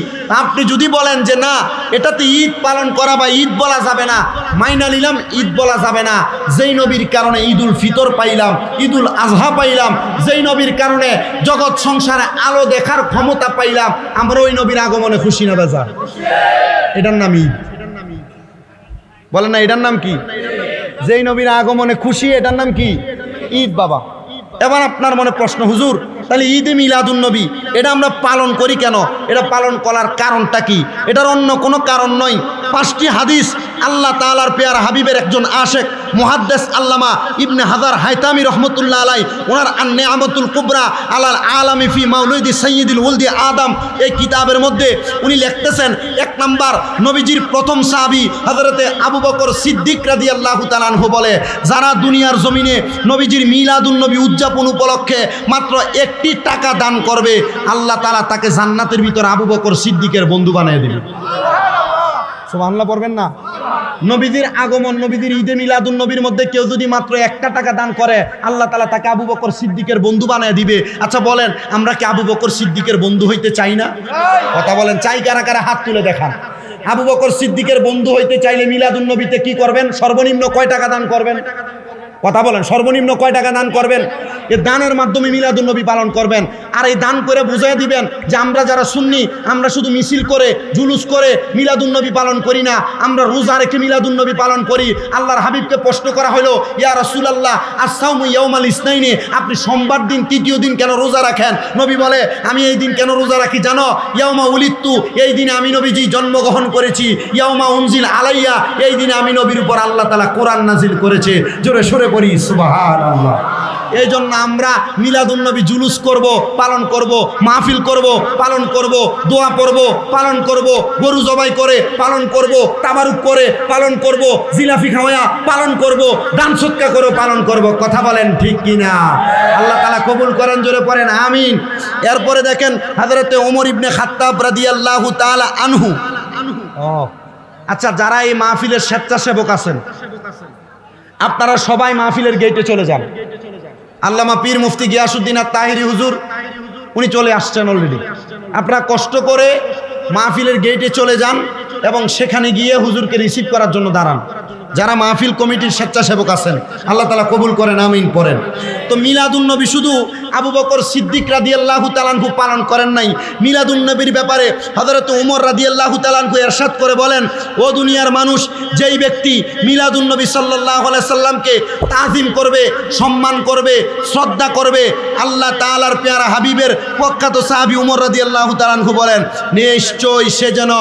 আপনি যদি বলেন যে না, এটাতে ঈদ পালন করা বা ঈদ বলা যাবে না, মাইনা নিলাম, ঈদ বলা যাবে না। যেই নবীর কারণে ঈদুল ফিতর পাইলাম, ঈদুল আজহা পাইলাম, যেই নবীর কারণে জগৎ সংসারে আলো দেখার ক্ষমতা পাইলাম, আমরা ওই নবীর আগমনে খুশি না বেজার? এটার নাম ঈদ। বলেন না, এটার নাম কি? যেই নবীর আগমনে খুশি, এটার নাম কি? ঈদ। বাবা, এবার আপনার মনে প্রশ্ন, হুজুর তাহলে ঈদে মিলাদুন নবী এটা আমরা পালন করি কেন? এটা পালন করার কারণটা কি? এটার অন্য কোনো কারণ নয়। 5টি হাদিস আল্লাহ তাআলার পেয়ারা হাবিবের একজন আশেক মুহাদ্দিস আল্লামা ইবনে হাজার হায়তামি রহমতুল্লাহ আলাই, ওনার আন-নিআমাতুল কুবরা আলাল আলামি ফি মাউলিদি সাইয়্যিদিল ওয়ালদি আদম এই কিতাবের মধ্যে উনি লিখতেছেন, 1 নাম্বার নবীজির প্রথম সাহাবী হযরতে আবু বকর সিদ্দিক রাদিয়াল্লাহু তাআলা আনহু বলে, যারা দুনিয়ার জমিনে নবীজির মিলাদুন নবী উদযাপন উপলক্ষে মাত্র 1টি টাকা দান করবে, আল্লাহ তাআলা তাকে জান্নাতের ভিতর আবু বকর সিদ্দিকের বন্ধু বানিয়ে দেবে। সুবহানাল্লাহ পড়বেন না? নবীজির আগমন, নবীজির ঈদে মিলাদুন নবীর মধ্যে কেউ যদি মাত্র 1টা টাকা দান করে, আল্লাহ তাআলা তাকে আবু বকর সিদ্দিকের বন্ধু বানিয়ে দিবে। আচ্ছা বলেন, আমরা কি আবু বকর সিদ্দিকের বন্ধু হইতে চাই না? কথা বলেন, চাই কারা কারা? হাত তুলে দেখান। আবু বকর সিদ্দিকের বন্ধু হইতে চাইলে মিলাদুন নবীতে কি করবেন? সর্বনিম্ন কয় টাকা দান করবেন? কথা বলেন, সর্বনিম্ন কয় টাকা দান করবেন? এই দানের মাধ্যমে মিলাদুন নবী পালন করবেন। আর এই দান করে বুঝিয়ে দিবেন যে আমরা যারা সুন্নি, আমরা শুধু মিছিল করে, জুলুস করে মিলাদুন নবী পালন করি না, আমরা রোজা রেখে মিলাদুন নবী পালন করি। আল্লাহর হাবিবকে প্রশ্ন করা হলো, ইয়া রাসূলুল্লাহ, আস-সাওমু ইয়াউমাল ইসনাইনি, আপনি সোমবার দিন, তৃতীয় দিন কেন রোজা রাখেন? নবী বলে, আমি এই দিন কেন রোজা রাখি জানো? ইয়াউমা উলিদতু, এই দিনে আমি নবীজি জন্মগ্রহণ করেছি। ইয়াউমা উনজিল আলাইয়া, এই দিনে আমি নবীর উপর আল্লাহ তাআলা কোরআন নাজিল করেছে। জোরে সরে পড়ি সুবহানাল্লাহ। এই জন্য আমরা মিলাদুন নবী জুলুস করব, পালন করব, মাহফিল করব, পালন করব, দোয়া পড়ব, পালন করব, গরু জবাই করে পালন করব, তাবারুক করে পালন করব, জিলাফি খাওয়া পালন করব, দান সদকা করে পালন করব। কথা বলেন ঠিক কিনা? আল্লাহ তাআলা কবুল করেন, জোরে পড়েন আমিন। এরপরে দেখেন হযরতে ওমর ইবনে খাত্তাব রাদিয়াল্লাহু তাআলা আনহু। আচ্ছা, যারা এই মাহফিলের স্বেচ্ছাসেবক আছেন, আপনারা সবাই মাহফিলের গেটে চলে যান। আল্লামা পীর মুফতি গিয়াসউদ্দিন আত-তাহিরি হুজুর উনি চলে আসছেন অলরেডি। আপনারা কষ্ট করে মাহফিলের গেটে চলে যান এবং সেখানে গিয়ে হুজুরকে রিসিভ করার জন্য দাঁড়ান। যারা মাহফিল কমিটির স্বেচ্ছাসেবক আছেন, আল্লাহ তাআলা কবুল করেন, আমিন পড়েন। তো মিলাদুন নবী শুধু আবু বকর সিদ্দিক রাদিয়াল্লাহু তাআলা আনহু পালন করেন নাই, মিলাদুন নবীর ব্যাপারে হযরত ওমর রাদিয়াল্লাহু তাআলা আনহু ইরশাদ করে বলেন, ও দুনিয়ার মানুষ, যেই ব্যক্তি মিলাদুন নবী সাল্লাল্লাহু আলাইহি সাল্লামকে তাজিম করবে, সম্মান করবে, শ্রদ্ধা করবে, আল্লাহ তাআলার পেয়ারা হাবিবের প্রখ্যাত সাহাবী ওমর রাদিয়াল্লাহু তাআলা আনহু বলেন, নিশ্চয়ই সে যেন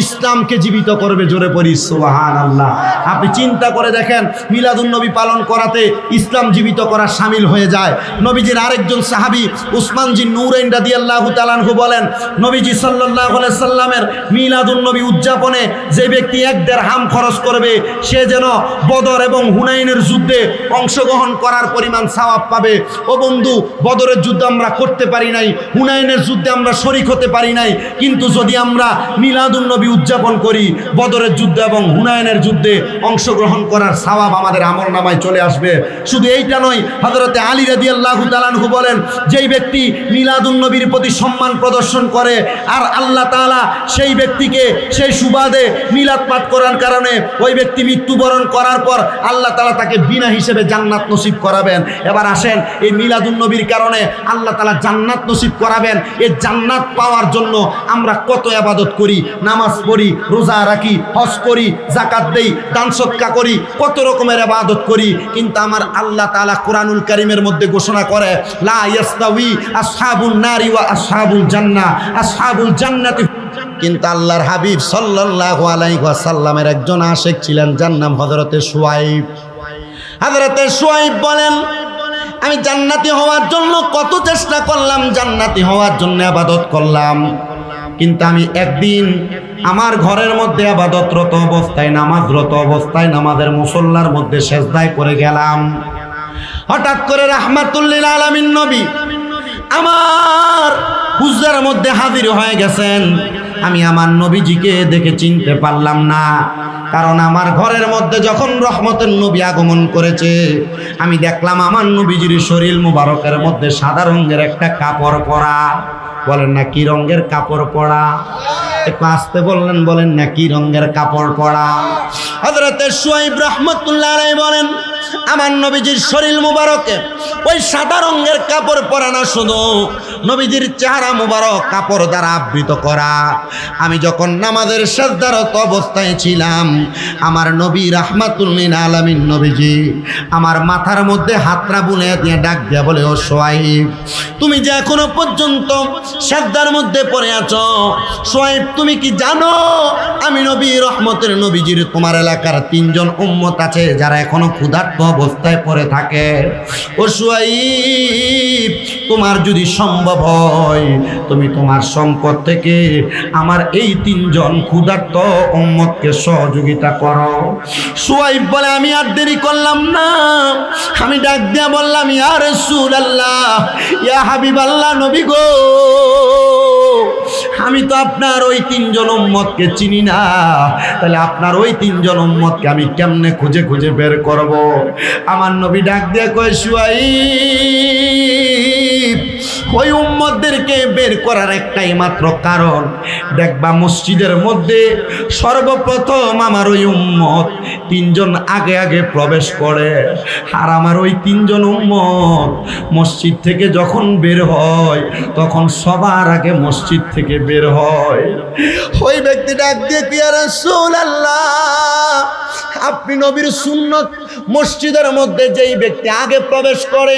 ইসলামকে জীবিত করবে। জোরে পড়ি সুবহানাল্লাহ। আপনি চিন্তা করে দেখেন, মিলাদুন নবী পালন করাতে ইসলাম জীবিত করা শামিল হয়ে যায়। নবীজির আরেকজন সাহাবী উসমান জিন নূরাইন রাদিয়াল্লাহু তাআলা আনহু বলেন, নবীজি সাল্লাল্লাহু আলাইহি সাল্লামের মিলাদুন নবী উদযাপনে যে ব্যক্তি 1 দিরহাম খরচ করবে, সে যেন বদর এবং হুনাইনের যুদ্ধে অংশগ্রহণ করার পরিমাণ সওয়াব পাবে। ও বন্ধু, বদরের যুদ্ধ আমরা করতে পারি নাই, হুনাইনের যুদ্ধে আমরা শরীক হতে পারি নাই, কিন্তু যদি আমরা মিলাদুন নবী উদযাপন করি, বদরের যুদ্ধ এবং হুনাইনের যুদ্ধে অংশগ্রহণ করার সওয়াব আমাদের আমলনামায় চলে আসবে। শুধু এইটা নয়, হযরতে আলী রাদিয়াল্লাহু তাআলা আনহু বলেন, যেই ব্যক্তি মিলাদুন নবীর প্রতি সম্মান প্রদর্শন করে আর আল্লাহ তাআলা সেই ব্যক্তিকে সেই সুবাদে মিলাদ পাঠ করার কারণে ওই ব্যক্তি মৃত্যুবরণ করার পর আল্লাহ তাআলা তাকে বিনা হিসেবে জান্নাত নসিব করাবেন। এবার আসেন, এই মিলাদুন নবীর কারণে আল্লাহ তাআলা জান্নাত নসিব করাবেন। এই জান্নাত পাওয়ার জন্য আমরা কত ইবাদত করি, নামাজ পড়ি, রোজা রাখি, হজ করি, যাকাত দেই, দান সদকা করি, কত রকমের ইবাদত করি, কিন্তু আমার আল্লাহ তাআলা কোরআনুল কারীমের মধ্যে ঘোষণা করে, লা ইয়াস্তাউই আসহাবুন নারি ওয়া আসহাবুল জান্নাহ, আসহাবুল জান্নাতি। কিন্তু আল্লাহর হাবিব সাল্লাল্লাহু আলাইহি ওয়াসাল্লামের একজন আশিক ছিলেন, যার নাম হযরতে শুআইব। হযরতে শুআইব বলেন, আমি জান্নাতি হওয়ার জন্য কত চেষ্টা করলাম, জান্নাতি হওয়ার জন্য ইবাদত করলাম, কিন্তু আমি একদিন আমার ঘরের মধ্যে ইবাদতরত অবস্থায়, নামাজরত অবস্থায়, নামাজের মুসল্লার মধ্যে সেজদায় পড়ে গেলাম। হঠাৎ করে রাহমাতুল লিল আলামিন নবী আমার হুজরার মধ্যে হাজির হয়ে গেছেন। আমি আমার নবীজিকে দেখে চিনতে পারলাম না, কারণ আমার ঘরের মধ্যে যখন রহমতের নবী আগমন করেছে, আমি দেখলাম আমার নবীজির শরীর মুবারকের মধ্যে সাদা রঙের একটা কাপড় পরা। বলেন না কি রঙের কাপড় পরা? একটু আসতে বলেন না কি রঙের কাপড় পরা? হযরতে শুআইব রাহমাতুল্লাহ আলাইহি বলেন, আমার নবীজির শরীর মুবারকে ওই সাদা রঙের কাপড় পরা না, শুধু নবীজির চেহারা মুবারক কাপড় দ্বারা আবৃত করা। আমি যখন নামাজের সিজদারত অবস্থায় ছিলাম, আমার নবী রাহমাতুল লিল আলামিন নবীজি আমার মাথার মধ্যে হাতটা বুলিয়ে দিয়ে ডাক দিয়া বলে, ও শুআইব, তুমি যে এখনো পর্যন্ত সিজদার মধ্যে পড়ে আছো, শুআইব তুমি কি জানো আমি নবী রহমতের নবীজির তোমার এলাকার 3 জন উম্মত আছে যারা এখনো ক্ষুধার্ত অবস্থায় পড়ে থাকে। ও শুআইব, তোমার যদি সম্ভব হয় তুমি তোমার সম্পদ থেকে আমার এই 3 জন ক্ষুধার্ত উম্মতকে সহযোগিতা করো। শুআইব বলে, আমি আর দেরি করলাম না, আমি ডাক দিয়া বললাম, ইয়া রাসূলুল্লাহ, ইয়া হাবিবাল্লাহ, নবী গো, আমি তো আপনার ওই 3 জন উম্মতকে চিনি না, তাহলে আপনার ওই 3 জন উম্মতকে আমি কেমনে খুঁজে খুঁজে বের করব? আমার নবী ডাক দিয়ে কয়, শুআইব, ওই উম্মতদেরকে বের করার একটাই মাত্র কারণ, দেখবা মসজিদের মধ্যে সর্বপ্রথম আমার ওই উম্মত 3 জন আগে আগে প্রবেশ করে, আর আমার ওই 3 জন উম্মত মসজিদ থেকে যখন বের হয় তখন সবার আগে মসজিদ থেকে বের হয়। ওই ব্যক্তি ডাক দিয়ে, ইয়া রাসূলুল্লাহ, আপনি নবীর সুন্নত মসজিদের মধ্যে যেই ব্যক্তি আগে প্রবেশ করে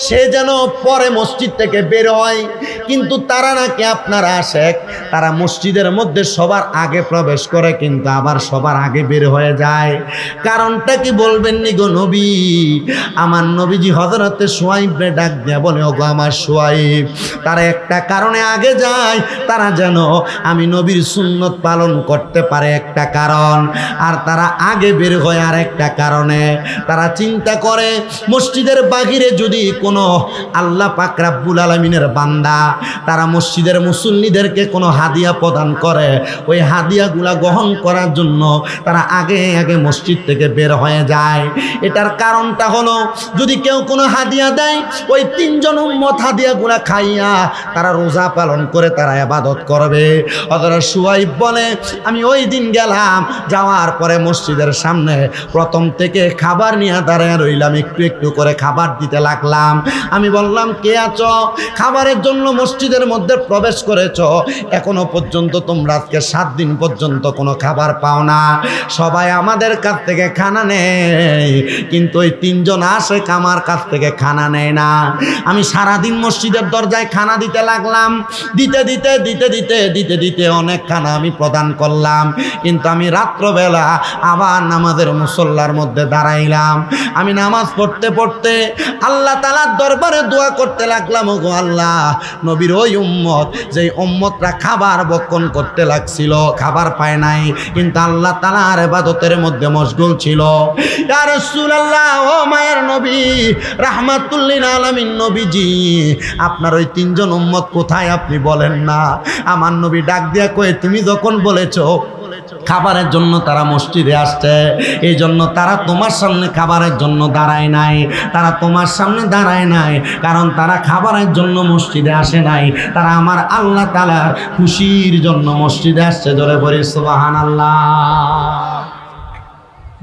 সে যেন পরে মসজিদ থেকে বের হয়, কিন্তু তারা নাকি আপনারা আশেক, তারা মসজিদের মধ্যে সবার আগে প্রবেশ করে কিন্তু আবার সবার আগে বের হয়ে যায়। কারণটা কি বলবেন নি গো নবী? আমার নবীজি হযরতে শুআইবরে ডাক দিয়া বলে, ওগো আমার শুআইব, তারা একটা কারণে আগে যায়, তারা যেন আমি নবীর সুন্নত পালন করতে পারে একটা কারণ, আর তারা আগে বের হয় আর একটা কারণে। তারা চিন্তা করে মসজিদের বাহিরে যদি কোনো আল্লাহ পাক রাব্বুল আলামিনের বান্দা তারা মসজিদের মুসল্লিদেরকে কোনো হাদিয়া প্রদান করে, ওই হাদিয়াগুলা গ্রহণ করার জন্য তারা আগে আগে মসজিদ থেকে বের হয়ে যায়। এটার কারণটা হলো, যদি কেউ কোনো হাদিয়া দেয়, ওই 3 জন উম্মত হাদিয়াগুলা খাইয়া তারা রোজা পালন করে তারা ইবাদত করবে। হযরত শুআইব বলে, আমি ওই দিন গেলাম, যাওয়ার পরে মসজিদের সামনে প্রথম থেকে খাবার নিয়ে দাঁড়িয়ে রইলাম, একটু একটু করে খাবার দিতে লাগলাম। আমি বললাম, কে আছো? খাবারের জন্য মসজিদের মধ্যে প্রবেশ করেছ, এখনো পর্যন্ত তোমরা আজকে 7 দিন পর্যন্ত কোনো খাবার পাও না, সবাই আমাদের কাছ থেকে খানা নেয়, কিন্তু ওই 3 জন আসে আমার কাছ থেকে খানা নেয় না। আমি সারাদিন মসজিদের দরজায় খানা দিতে লাগলাম, দিতে দিতে দিতে দিতে দিতে দিতে অনেক খানা আমি প্রদান করলাম, কিন্তু আমি রাত্রবেলা আবার নামাজের মুসল্লার মধ্যে দাঁড়াইলাম। আমি নামাজ পড়তে পড়তে আল্লাহ তাআলার দরবারে দোয়া করতে লাগলাম, ওগো আল্লাহ, নবীর ওই উম্মত, যেই উম্মতরা খাবার বক্ষণ করতে লাগছিল, খাবার পায় নাই, কিন্তু আল্লাহ তাআলার ইবাদতের মধ্যে মশগুল ছিল। ইয়া রাসূলুল্লাহ, ও মায়ের নবী রাহমাতুল লিল আলামিন নবীজি, আপনার ওই 3 জন উম্মত কোথায় আপনি বলেন না? আমার নবী ডাক দিয়া কয়ে, তুমি যখন বলেছো খাবারের জন্য তারা মসজিদে আসছে, এই জন্য তারা তোমার সামনে খাবারের জন্য দাঁড়ায় নাই, তারা তোমার সামনে দাঁড়ায় নাই, কারণ তারা খাবারের জন্য মসজিদে আসে নাই, তারা আমার আল্লাহ তাআলার খুশির জন্য মসজিদে আসছে। জোরে বলি সুবহানাল্লাহ।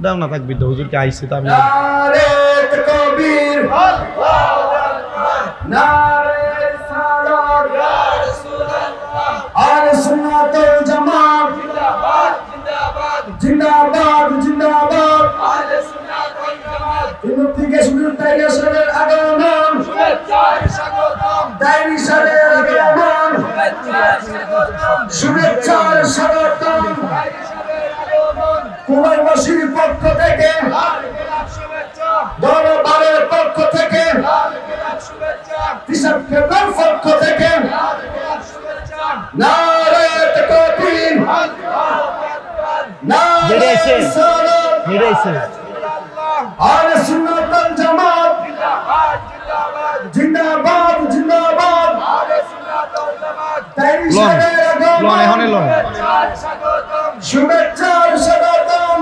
দাও না তাকবীর দাও, হুজুরকে আইছে তো আমি নারে তাকবীর, আল্লাহু আকবার, নারে সালাত, ইয়া রাসূলুল্লাহ, আহলে সুন্নাত ওয়াল জামাত জিন্দাবাদ জিন্দাবাদ জিন্দাবাদ জিন্দাবাদ, আহলে সুন্নাত ওয়াল জামাত থেকে শুরু টাইগারের আগমন, শুভেচ্ছায় স্বাগতম, টাইগারের আগমন, শুভেচ্ছায় স্বাগতম, কুমারবাসীর পক্ষ থেকে, দরবারের পক্ষ থেকে, কৃষকের পক্ষ থেকে, নারে তাকবীর, নারে সালাত, আহলে সুন্নাত ওয়াল জামাত জিন্দাবাদ জিন্দাবাদ, আহলে সুন্নাত ওয়াল জামাত টাইগারের আগমন, শুভেচ্ছার স্বাগতম,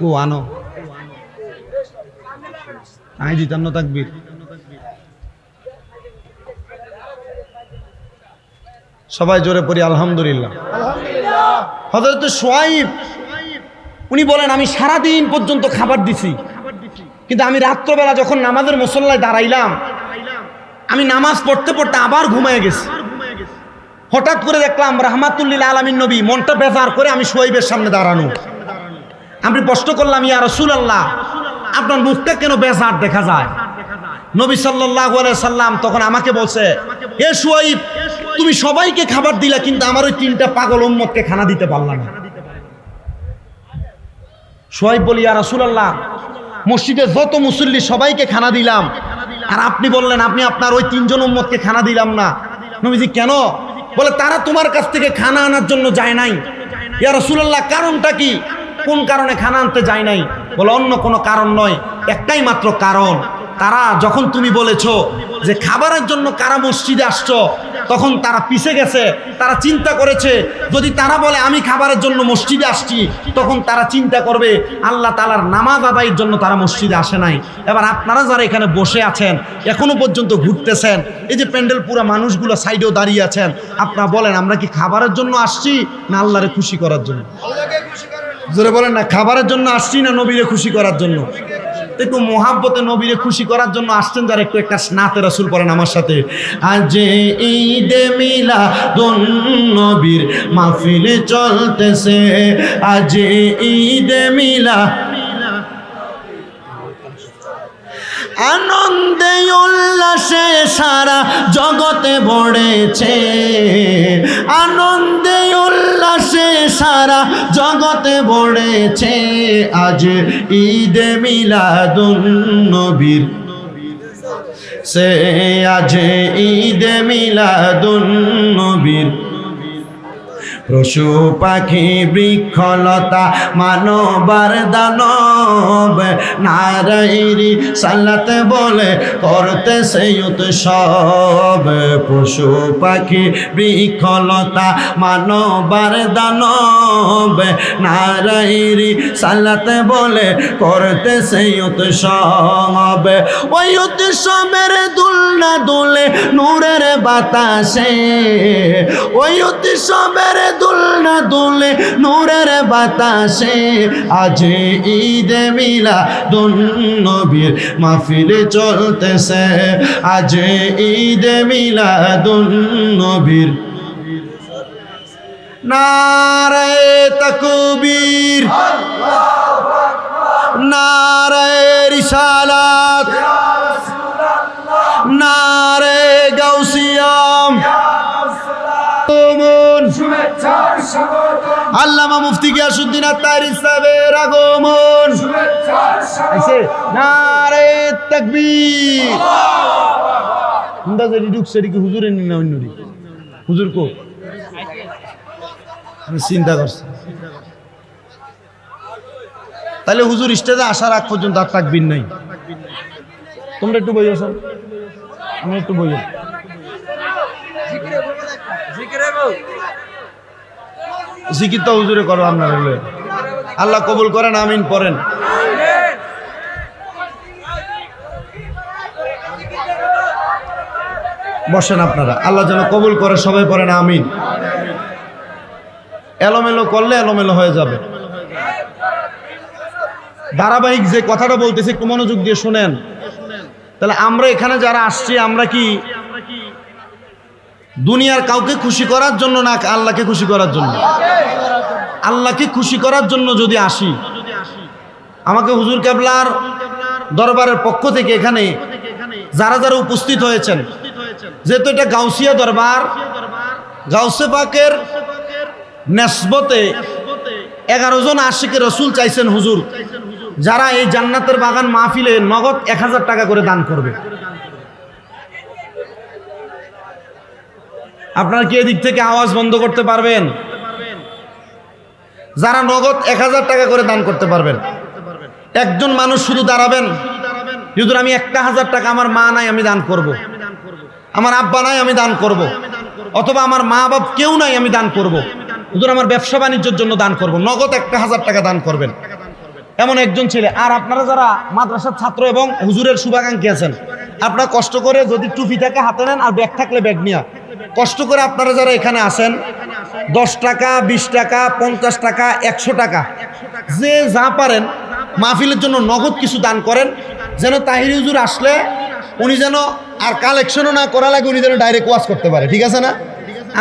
ও আনো আই দিতাম না তাকবীর। সবাই জোরে পড়ি আলহামদুলিল্লাহ। হযরত শুআয়ব উনি বলেন, আমি সারাদিন পর্যন্ত খাবার দিছি, কিন্তু আমি রাত্রবেলা যখন নামাজের মুসল্লায় দাঁড়াইলাম, আমি নামাজ পড়তে পড়তে আবার ঘুমিয়ে গেছি। হঠাৎ করে দেখলাম রাহমাতুল লিল আলামিন নবী মনটা বেজার করে আমি শুআয়বের সামনে দাঁড়ানো। আমি প্রশ্ন করলাম, ইয়া রাসূলুল্লাহ, আপনার মুখটা কেন বেজার দেখা যায়? নবী সাল্লাল্লাহু আলাইহি সাল্লাম তখন আমাকে বলছে, হে শুআয়ব, তুমি সবাইকে খাবার দিলা, কিন্তু আমার ওই 3টা পাগল উম্মতকে খানা দিতে পারলা না। শুআয়ব বলি, ইয়া রাসূলুল্লাহ, মসজিদে যত মুসল্লি সবাইকে খানা দিলাম, আর আপনি বললেন আপনি আপনার ওই 3 জন উম্মতকে খানা দিলাম না। নবীজি কেন? বলে, তারা তোমার কাছ থেকে খানা আনার জন্য যায় নাই। ইয়া রাসূলুল্লাহ, কারণটা কি? কোন কারণে খানা আনতে যায় নাই? বলে, অন্য কোনো কারণ নয়, একটাই মাত্র কারণ। তারা যখন তুমি বলেছো যে খাবারের জন্য কারা মসজিদে আসছো, তখন তারা পিছে গেছে। তারা চিন্তা করেছে, যদি তারা বলে আমি খাবারের জন্য মসজিদে আসছি, তখন তারা চিন্তা করবে আল্লাহ তাআলার নামাজ আদায়ের জন্য তারা মসজিদে আসে নাই। এবার আপনারা যারা এখানে বসে আছেন, এখনো পর্যন্ত ঘুরতেছেন, এই যে প্যান্ডেল পুরা মানুষগুলো সাইডেও দাঁড়িয়ে আছেন, আপনারা বলেন আমরা কি খাবারের জন্য আসছি না আল্লাহরে খুশি করার জন্য? জোরে বলেন না, খাবারের জন্য আসছি না নবীরে খুশি করার জন্য? একটু মোহাব্বতে নবীরে খুশি করার জন্য আসছেন যারা, একটু একটা নাতে রাসূল পড়েন আমার সাথে। আজ ঈদে মিলাদুন নবীর মাহফিল চলতেছে, আজ ঈদে আনন্দে উল্লাসে সারা জগতে ভরেছে, আনন্দে উল্লাসে সারা জগতে ভরেছে, আজ ঈদে মিলাদুন নবীর সে, আজ ঈদে মিলাদুন নবীর। পশু পাখি বৃক্ষলতা মানবার দানব নারায়ণী সালাত বলে করতে সেই উৎসব। পশু পাখি বৃক্ষলতা মানবার দানব নারায়ণী সালাত বলে করতে সেই উৎসব। ওই উৎসবের দুলনা দুলে নূরের বাতাসে, ওই উৎসবের দুলনা দুলে নূরের বাতাসে, আজ ঈদে মিলাদুন নবীর মাহফিল চলতেছে, আজ ঈদে মিলাদুন নবীর। নারে তাকবীর, নারে রিসালাত, নারে গাউসিয়াম, আল্লামা মুফতি গিয়াসউদ্দিন আত্তারি সাহেবের আগমন। নারে তাকবীর। আন্দাজে ঢুকছে কি হুজুরে নি না অন্যরি? হুজুর কো? আমি চিন্তা করছি, তাহলে হুজুর স্টেজে আসার আগ পর্যন্ত আর তাকবীর নাই। তোমরা একটু বইও, স্যার আমি একটু বইও। জিকির তো হুজুরে করো আপনারা হলে আল্লাহ কবুল করেন আমিন পড়েন বসেন আপনারা আল্লাহ যেন কবুল করে সবাই পড়েন আমিন এলোমেলো করলে এলোমেলো হয়ে যাবে ধারাবাহিক যে কথাটা বলতেছি একটু মনোযোগ দিয়ে শুনেন তাহলে আমরা এখানে যারা আসছি আমরা কি দুনিয়ার কাউকে খুশি করার জন্য না আল্লাহকে খুশি করার জন্য আল্লাহকে খুশি করার জন্য যদি আসি আমাকে হুজুর কেবলার দরবারের পক্ষ থেকে এখানে যারা যারা উপস্থিত হয়েছেন যেহেতু এটা গাউসিয়া দরবার গাউসে পাকের নেসবতে 11 জন আশিকে রসুল চাইছেন হুজুর যারা এই জান্নাতের বাগান মাহফিলে নগদ 1000 টাকা করে দান করবে আপনারা কি এদিক থেকে আওয়াজ বন্ধ করতে পারবেন যারা নগদ 1000 টাকা করে দান করতে পারবেন একজন মানুষ শুধু দাঁড়াবেন হুজুর আমি 1000 টাকা আমার মা নাই আমি দান করব আমার আব্বা নাই আমি দান করব অথবা আমার মা বাপ কেউ নাই আমি দান করব হুজুর আমার ব্যবসা বাণিজ্যের জন্য দান করব নগদ 1000 টাকা দান করবেন এমন একজন ছেলে আর আপনারা যারা মাদ্রাসার ছাত্র এবং হুজুরের শুভাকাঙ্ক্ষী আছেন আপনারা কষ্ট করে যদি টুপি থাকে হাতে নেন আর ব্যাগ থাকলে ব্যাগ নিয়ে কষ্ট করে আপনারা যারা এখানে আসেন 10 টাকা 20 টাকা 50 টাকা 100 টাকা যে যা পারেন মাহফিলের জন্য নগদ কিছু দান করেন যেন তাহির হুজুর আসলে উনি যেন আর কালেকশনও না করা লাগে উনি যেন ডাইরেক্ট ওয়াজ করতে পারে ঠিক আছে না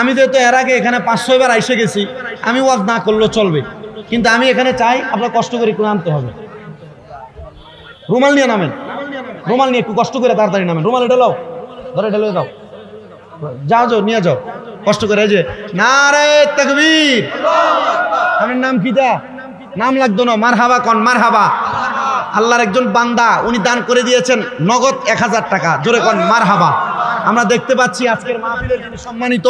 আমি যেহেতু এর আগে এখানে 5-6 বার এসে গেছি আমি ওয়াজ না করলেও চলবে কিন্তু আমি এখানে চাই আপনার কষ্ট করে একটু আনতে হবে রুমাল নিয়ে নামেন রুমাল নিয়ে একটু কষ্ট করে তাড়াতাড়ি নামেন রুমাল এটা লাও ধরে ঢেলে দাও যাও নিয়ে যাও কষ্ট করে যে নারে তাকবীর আমার নাম কিটা নাম লাগতো না মারহাবা কোন মারহাবা আল্লাহর একজন বান্দা উনি দান করে দিয়েছেন নগদ 1000 টাকা জোরে কোন মারহাবা আমরা দেখতে পাচ্ছি আজকের মাহফিলের যিনি সম্মানিত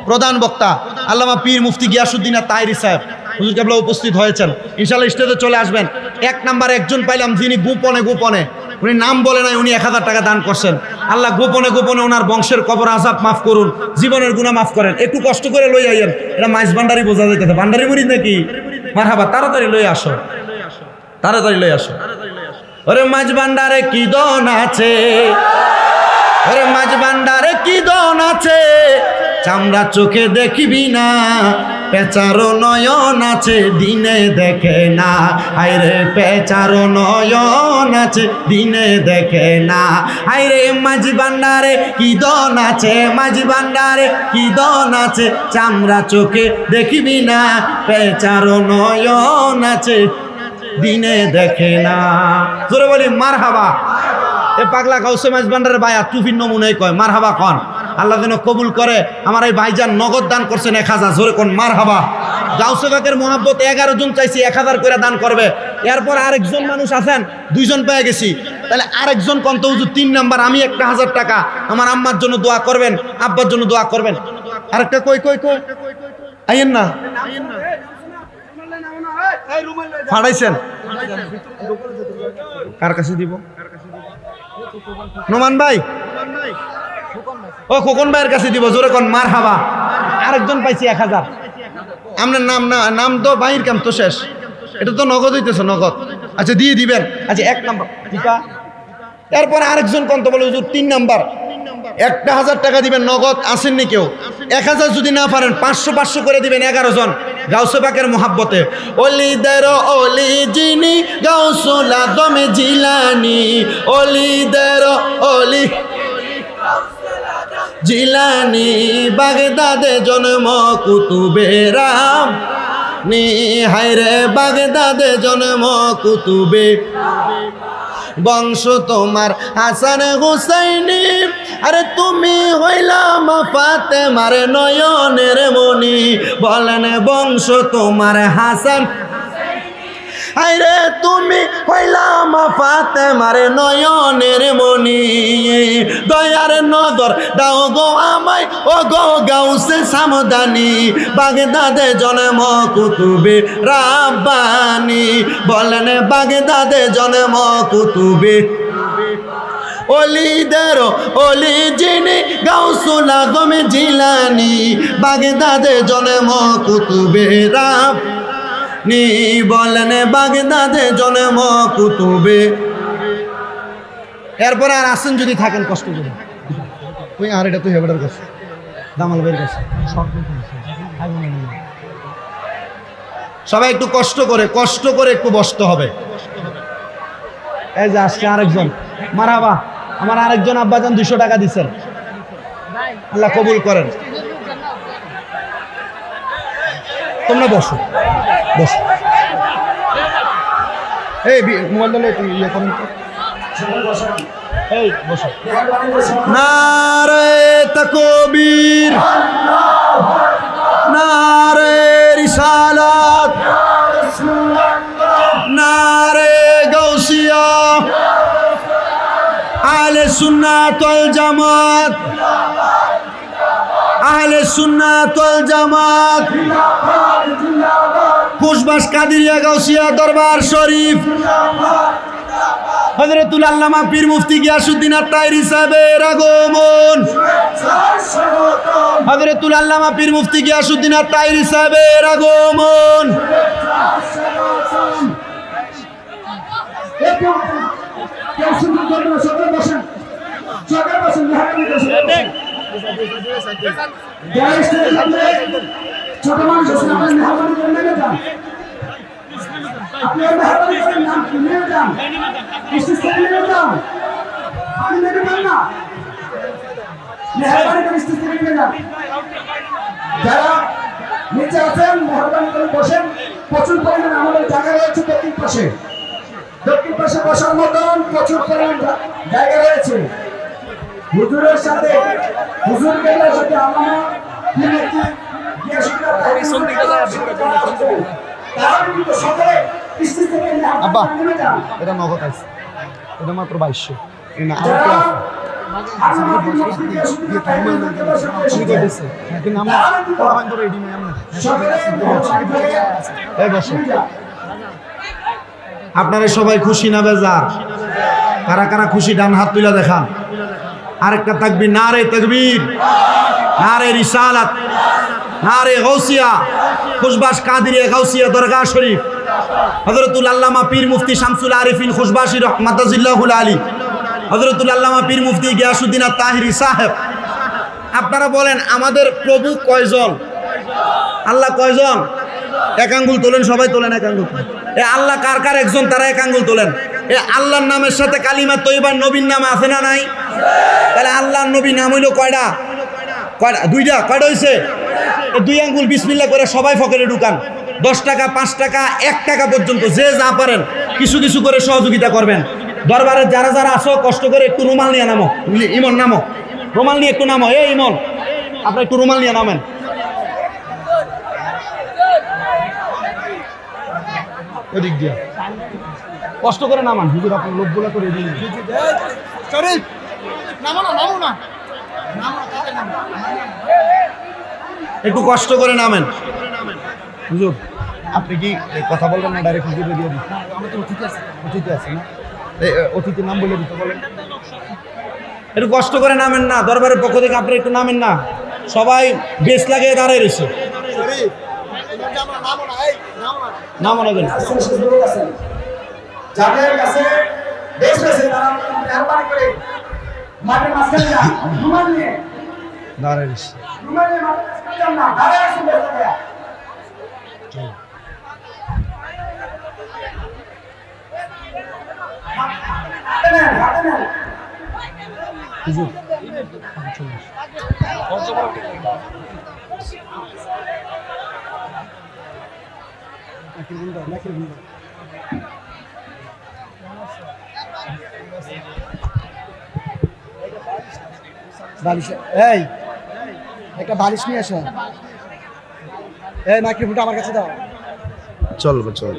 প্রধান বক্তা আল্লামা পীর মুফতি গিয়াসউদ্দিন তাহেরী সাহেব হুজুর কেবলা উপস্থিত হয়েছেন ইনশাআল্লাহ স্টেজে চলে আসবেন এক নাম্বার একজন পাইলাম যিনি গোপনে উনি নাম বলে নাই উনি 1000 টাকা দান করছেন আল্লাহ গোপনে ওনার বংশের কবর আযাব মাফ করুন জীবনের গুনাহ মাফ করেন একটু কষ্ট করে লই আইয়েন এটা মাইজ ভান্ডারি বোঝা যাইতেছে ভান্ডারি মুরিদ নাকি মারহাবা তাড়াতাড়ি লই আসো ওরে মাইজ ভান্ডারে কি দন আছে ওরে মাইজ ভান্ডারে কি দন আছে চামড়া চোখে দেখিবি না পেচারো নয়ন আছে দিনে দেখে না হায়রে পেচারো নয়ন আছে দিনে দেখে না হায়রে মাঝি ভান্ডারে কি দন আছে মাঝি ভান্ডারে কি দন আছে চামড়া চোখে দেখিবি না পেচারো নয়ন আছে দিনে দেখে না জোরে বলি মারহাবা এ পাগলা গাউসে মাঝ ভান্ডারের ভাই আর টুফির নমুনাই কয় মারহাবা কোন আল্লাহ যেন কবুল করে আমার এই ভাইজান নগদ দান করছেন 1000 জোরে কোন মারহাবা গাউসে পাকের মহব্বত 11 জন চাইছি 1000 করে দান করবে এরপর আরেকজন মানুষ আছেন 2 জন পেয়ে গেছি তাহলে আরেকজন কন্ত হুজুর 3 নাম্বার আমি 1000 টাকা আমার আম্মার জন্য দোয়া করবেন আব্বার জন্য দোয়া করবেন আরেকটা কই আইয়েন না ফাড়াইছেন কার কাছে দিব নোমান ভাই ও খোকন ভাইয়ের কাছে দিব জোরে কোন মারহাবা আরেকজন পাইছি 1000 আপনার নাম তো ভাইয়ের কাম তো শেষ এটা তো নগদ হইতেছে নগদ আচ্ছা দিয়ে দিবেন আচ্ছা 1 নাম্বার ঠিক আছে এরপর আরেকজন কোন তো বলে হুজুর 3 নাম্বার 1000 টাকা দিবেন নগদ আসেননি কেউ 1000 যদি না পারেন 500 করে দিবেন 11 জন গাউসে পাকের মোহাব্বতে অলিদের অলি যিনি গাউসুল আজম জিলানি অলিদের অলি জিলানি বাগদাদে জন্ম কুতুবে রাম নি হায়রে বাগদাদে জন্ম কুতুবে বংশ তোমার হাসান হুসাইনি আরে তুমি হইলাম ফাতেমার নয়নের মনি বলেন বংশ তোমার হাসান আরে তুমি হইলাম ফাতেমার নয়নের মনি দয়ার নজর দাও গো আমায় ও গো গাউসে সামদানি বাগদাদে জন্ম কুতুবে রাব্বানি বলেন বাগদাদে জন্ম কুতুবে অলিদের অলি যিনি গাউসুল আজম জিলানী বাগদাদে জন্ম কুতুবে রাব্বানি বলেন বাগদাদে জন্ম কুতুবে। এরপরে আর আসেন যদি থাকেন কষ্ট করে ওই আর এটা তো হেবেটার কাছে দামাল ভাইয়ের কাছে সবাই একটু কষ্ট করে একটু বসতে হবে। এই যে আজকে আরেকজন মারহাবা আমার আরেকজন আব্বাজান 200 টাকা দিচ্ছেন, আল্লাহ কবুল করেন। তোমরা বসো বসো, এই মোবাইল তুমি ইয়ে করেন তো, এই বসো। নারে তাকবীর, নারে রিসালাত, নারে গাউসিয়া, আহলে সুন্নাত ওয়াল জামাত, আহলে সুন্নাত ওয়াল জামাত, কুশবাস কাদিরিয়া গাউসিয়া দরবার শরীফ, হযরতুল আল্লামা পীর মুফতি গিয়াসউদ্দিন আত-তাহেরি সাহেবের আগমন, হযরতুল আল্লামা পীর মুফতি গিয়াসউদ্দিন আত-তাহেরি সাহেবের আগমন। ছোট মানুষ মেহরবানি করে নেমে যান, আপনি মেহরবানি করে নেমে যান, স্টেজ থেকে নেমে যান, আপনি নেমে যান না, মেহরবানি করে স্টেজ থেকে নেমে যান। যারা নিচে আছেন মেহরবানি করে বসেন, প্রচুর পরিমাণে আমাদের জায়গা রয়েছে দক্ষিণ পাশে, দক্ষিণ পাশে বসার মতন প্রচুর পরিমাণ জায়গা রয়েছে। হুজুরের সাথে হুজুর কেবলার সাথে আল্লামা আব্বা এটা নগদ আছে, এটা মাত্র 2200। আপনারা সবাই খুশি না বেজার? কারা কারা খুশি ডান হাত তুলে দেখান। আরেকটা তাকবীর, নারে তাকবীর, নারে রিসালাত, নারে গাউসিয়া, খুশবাস কাদিরিয়া গাউসিয়া দরগাহ শরীফ, হযরতুল আল্লামা পীর মুফতি শামসুল আরিফিন খুশবাসী রাহমাতুল্লাহুল আলী, হযরতুল আল্লামা পীর মুফতি গিয়াসউদ্দিন আত-তাহেরি সাহেব। আপনারা বলেন আমাদের প্রভু কয়জন? আল্লাহ কয়জন? এক আঙ্গুল তোলেন, সবাই তোলেন এক আঙ্গুল। এ আল্লাহ কার কার একজন তারা এক আঙ্গুল তোলেন। এ আল্লাহর নামের সাথে কালিমা তৈবা নবীর নাম আছে না নাই? তাহলে আল্লাহর নবী নাম হইল কয়টা? কয়টা? দুইটা। কয়টা হয়েছে? দুই আঙ্গুল বিসমিল্লাহ করে সবাই পকেটে ঢুকান। 10 টাকা, 5 টাকা, 1 টাকা পর্যন্ত যে যা পারেন কিছু কিছু করে সহযোগিতা করবেন। দরবারে যারা যারা আসো কষ্ট করে একটু রুমাল নিয়ে নামো। ইমন নামো, রুমাল নিয়ে একটু নামো। এই ইমন, আপনার একটু রুমাল নিয়ে নামেন। ওদিক দিয়া কষ্ট করে নামান। হুজুর আপনার লোকগুলো করে দিন। একটু কষ্ট করে নামেন। হুজুর আপনি কি কথা বলবেন না? ডাইরেক্ট হুজুরে দিয়ে দিন। অতিথি আছে না? অতিথির নাম বলে দিতে বলেন। একটু কষ্ট করে নামেন না, দরবারের পক্ষ থেকে আপনি একটু নামেন না। সবাই বেশ লাগিয়ে দাঁড়ায় রয়েছে। নাম অনেক যাদের কাছে বেশ আছে তারা মেহরবানি করে মাঠের মাঝখানে যান, রুমাল নিয়ে দাঁড়ায় রয়েছে। রুমাল নিয়ে মাঠের মাঝখানে যান না, দাঁড়ায় আছেন বেশ লাগে। হাতে নেন, হাতে নেন। হুজুর বালিশ, এই একটা বালিশ নিয়ে আসেন। এই মাইক্রোফোনটা আমার কাছে দাও। চলবে চল।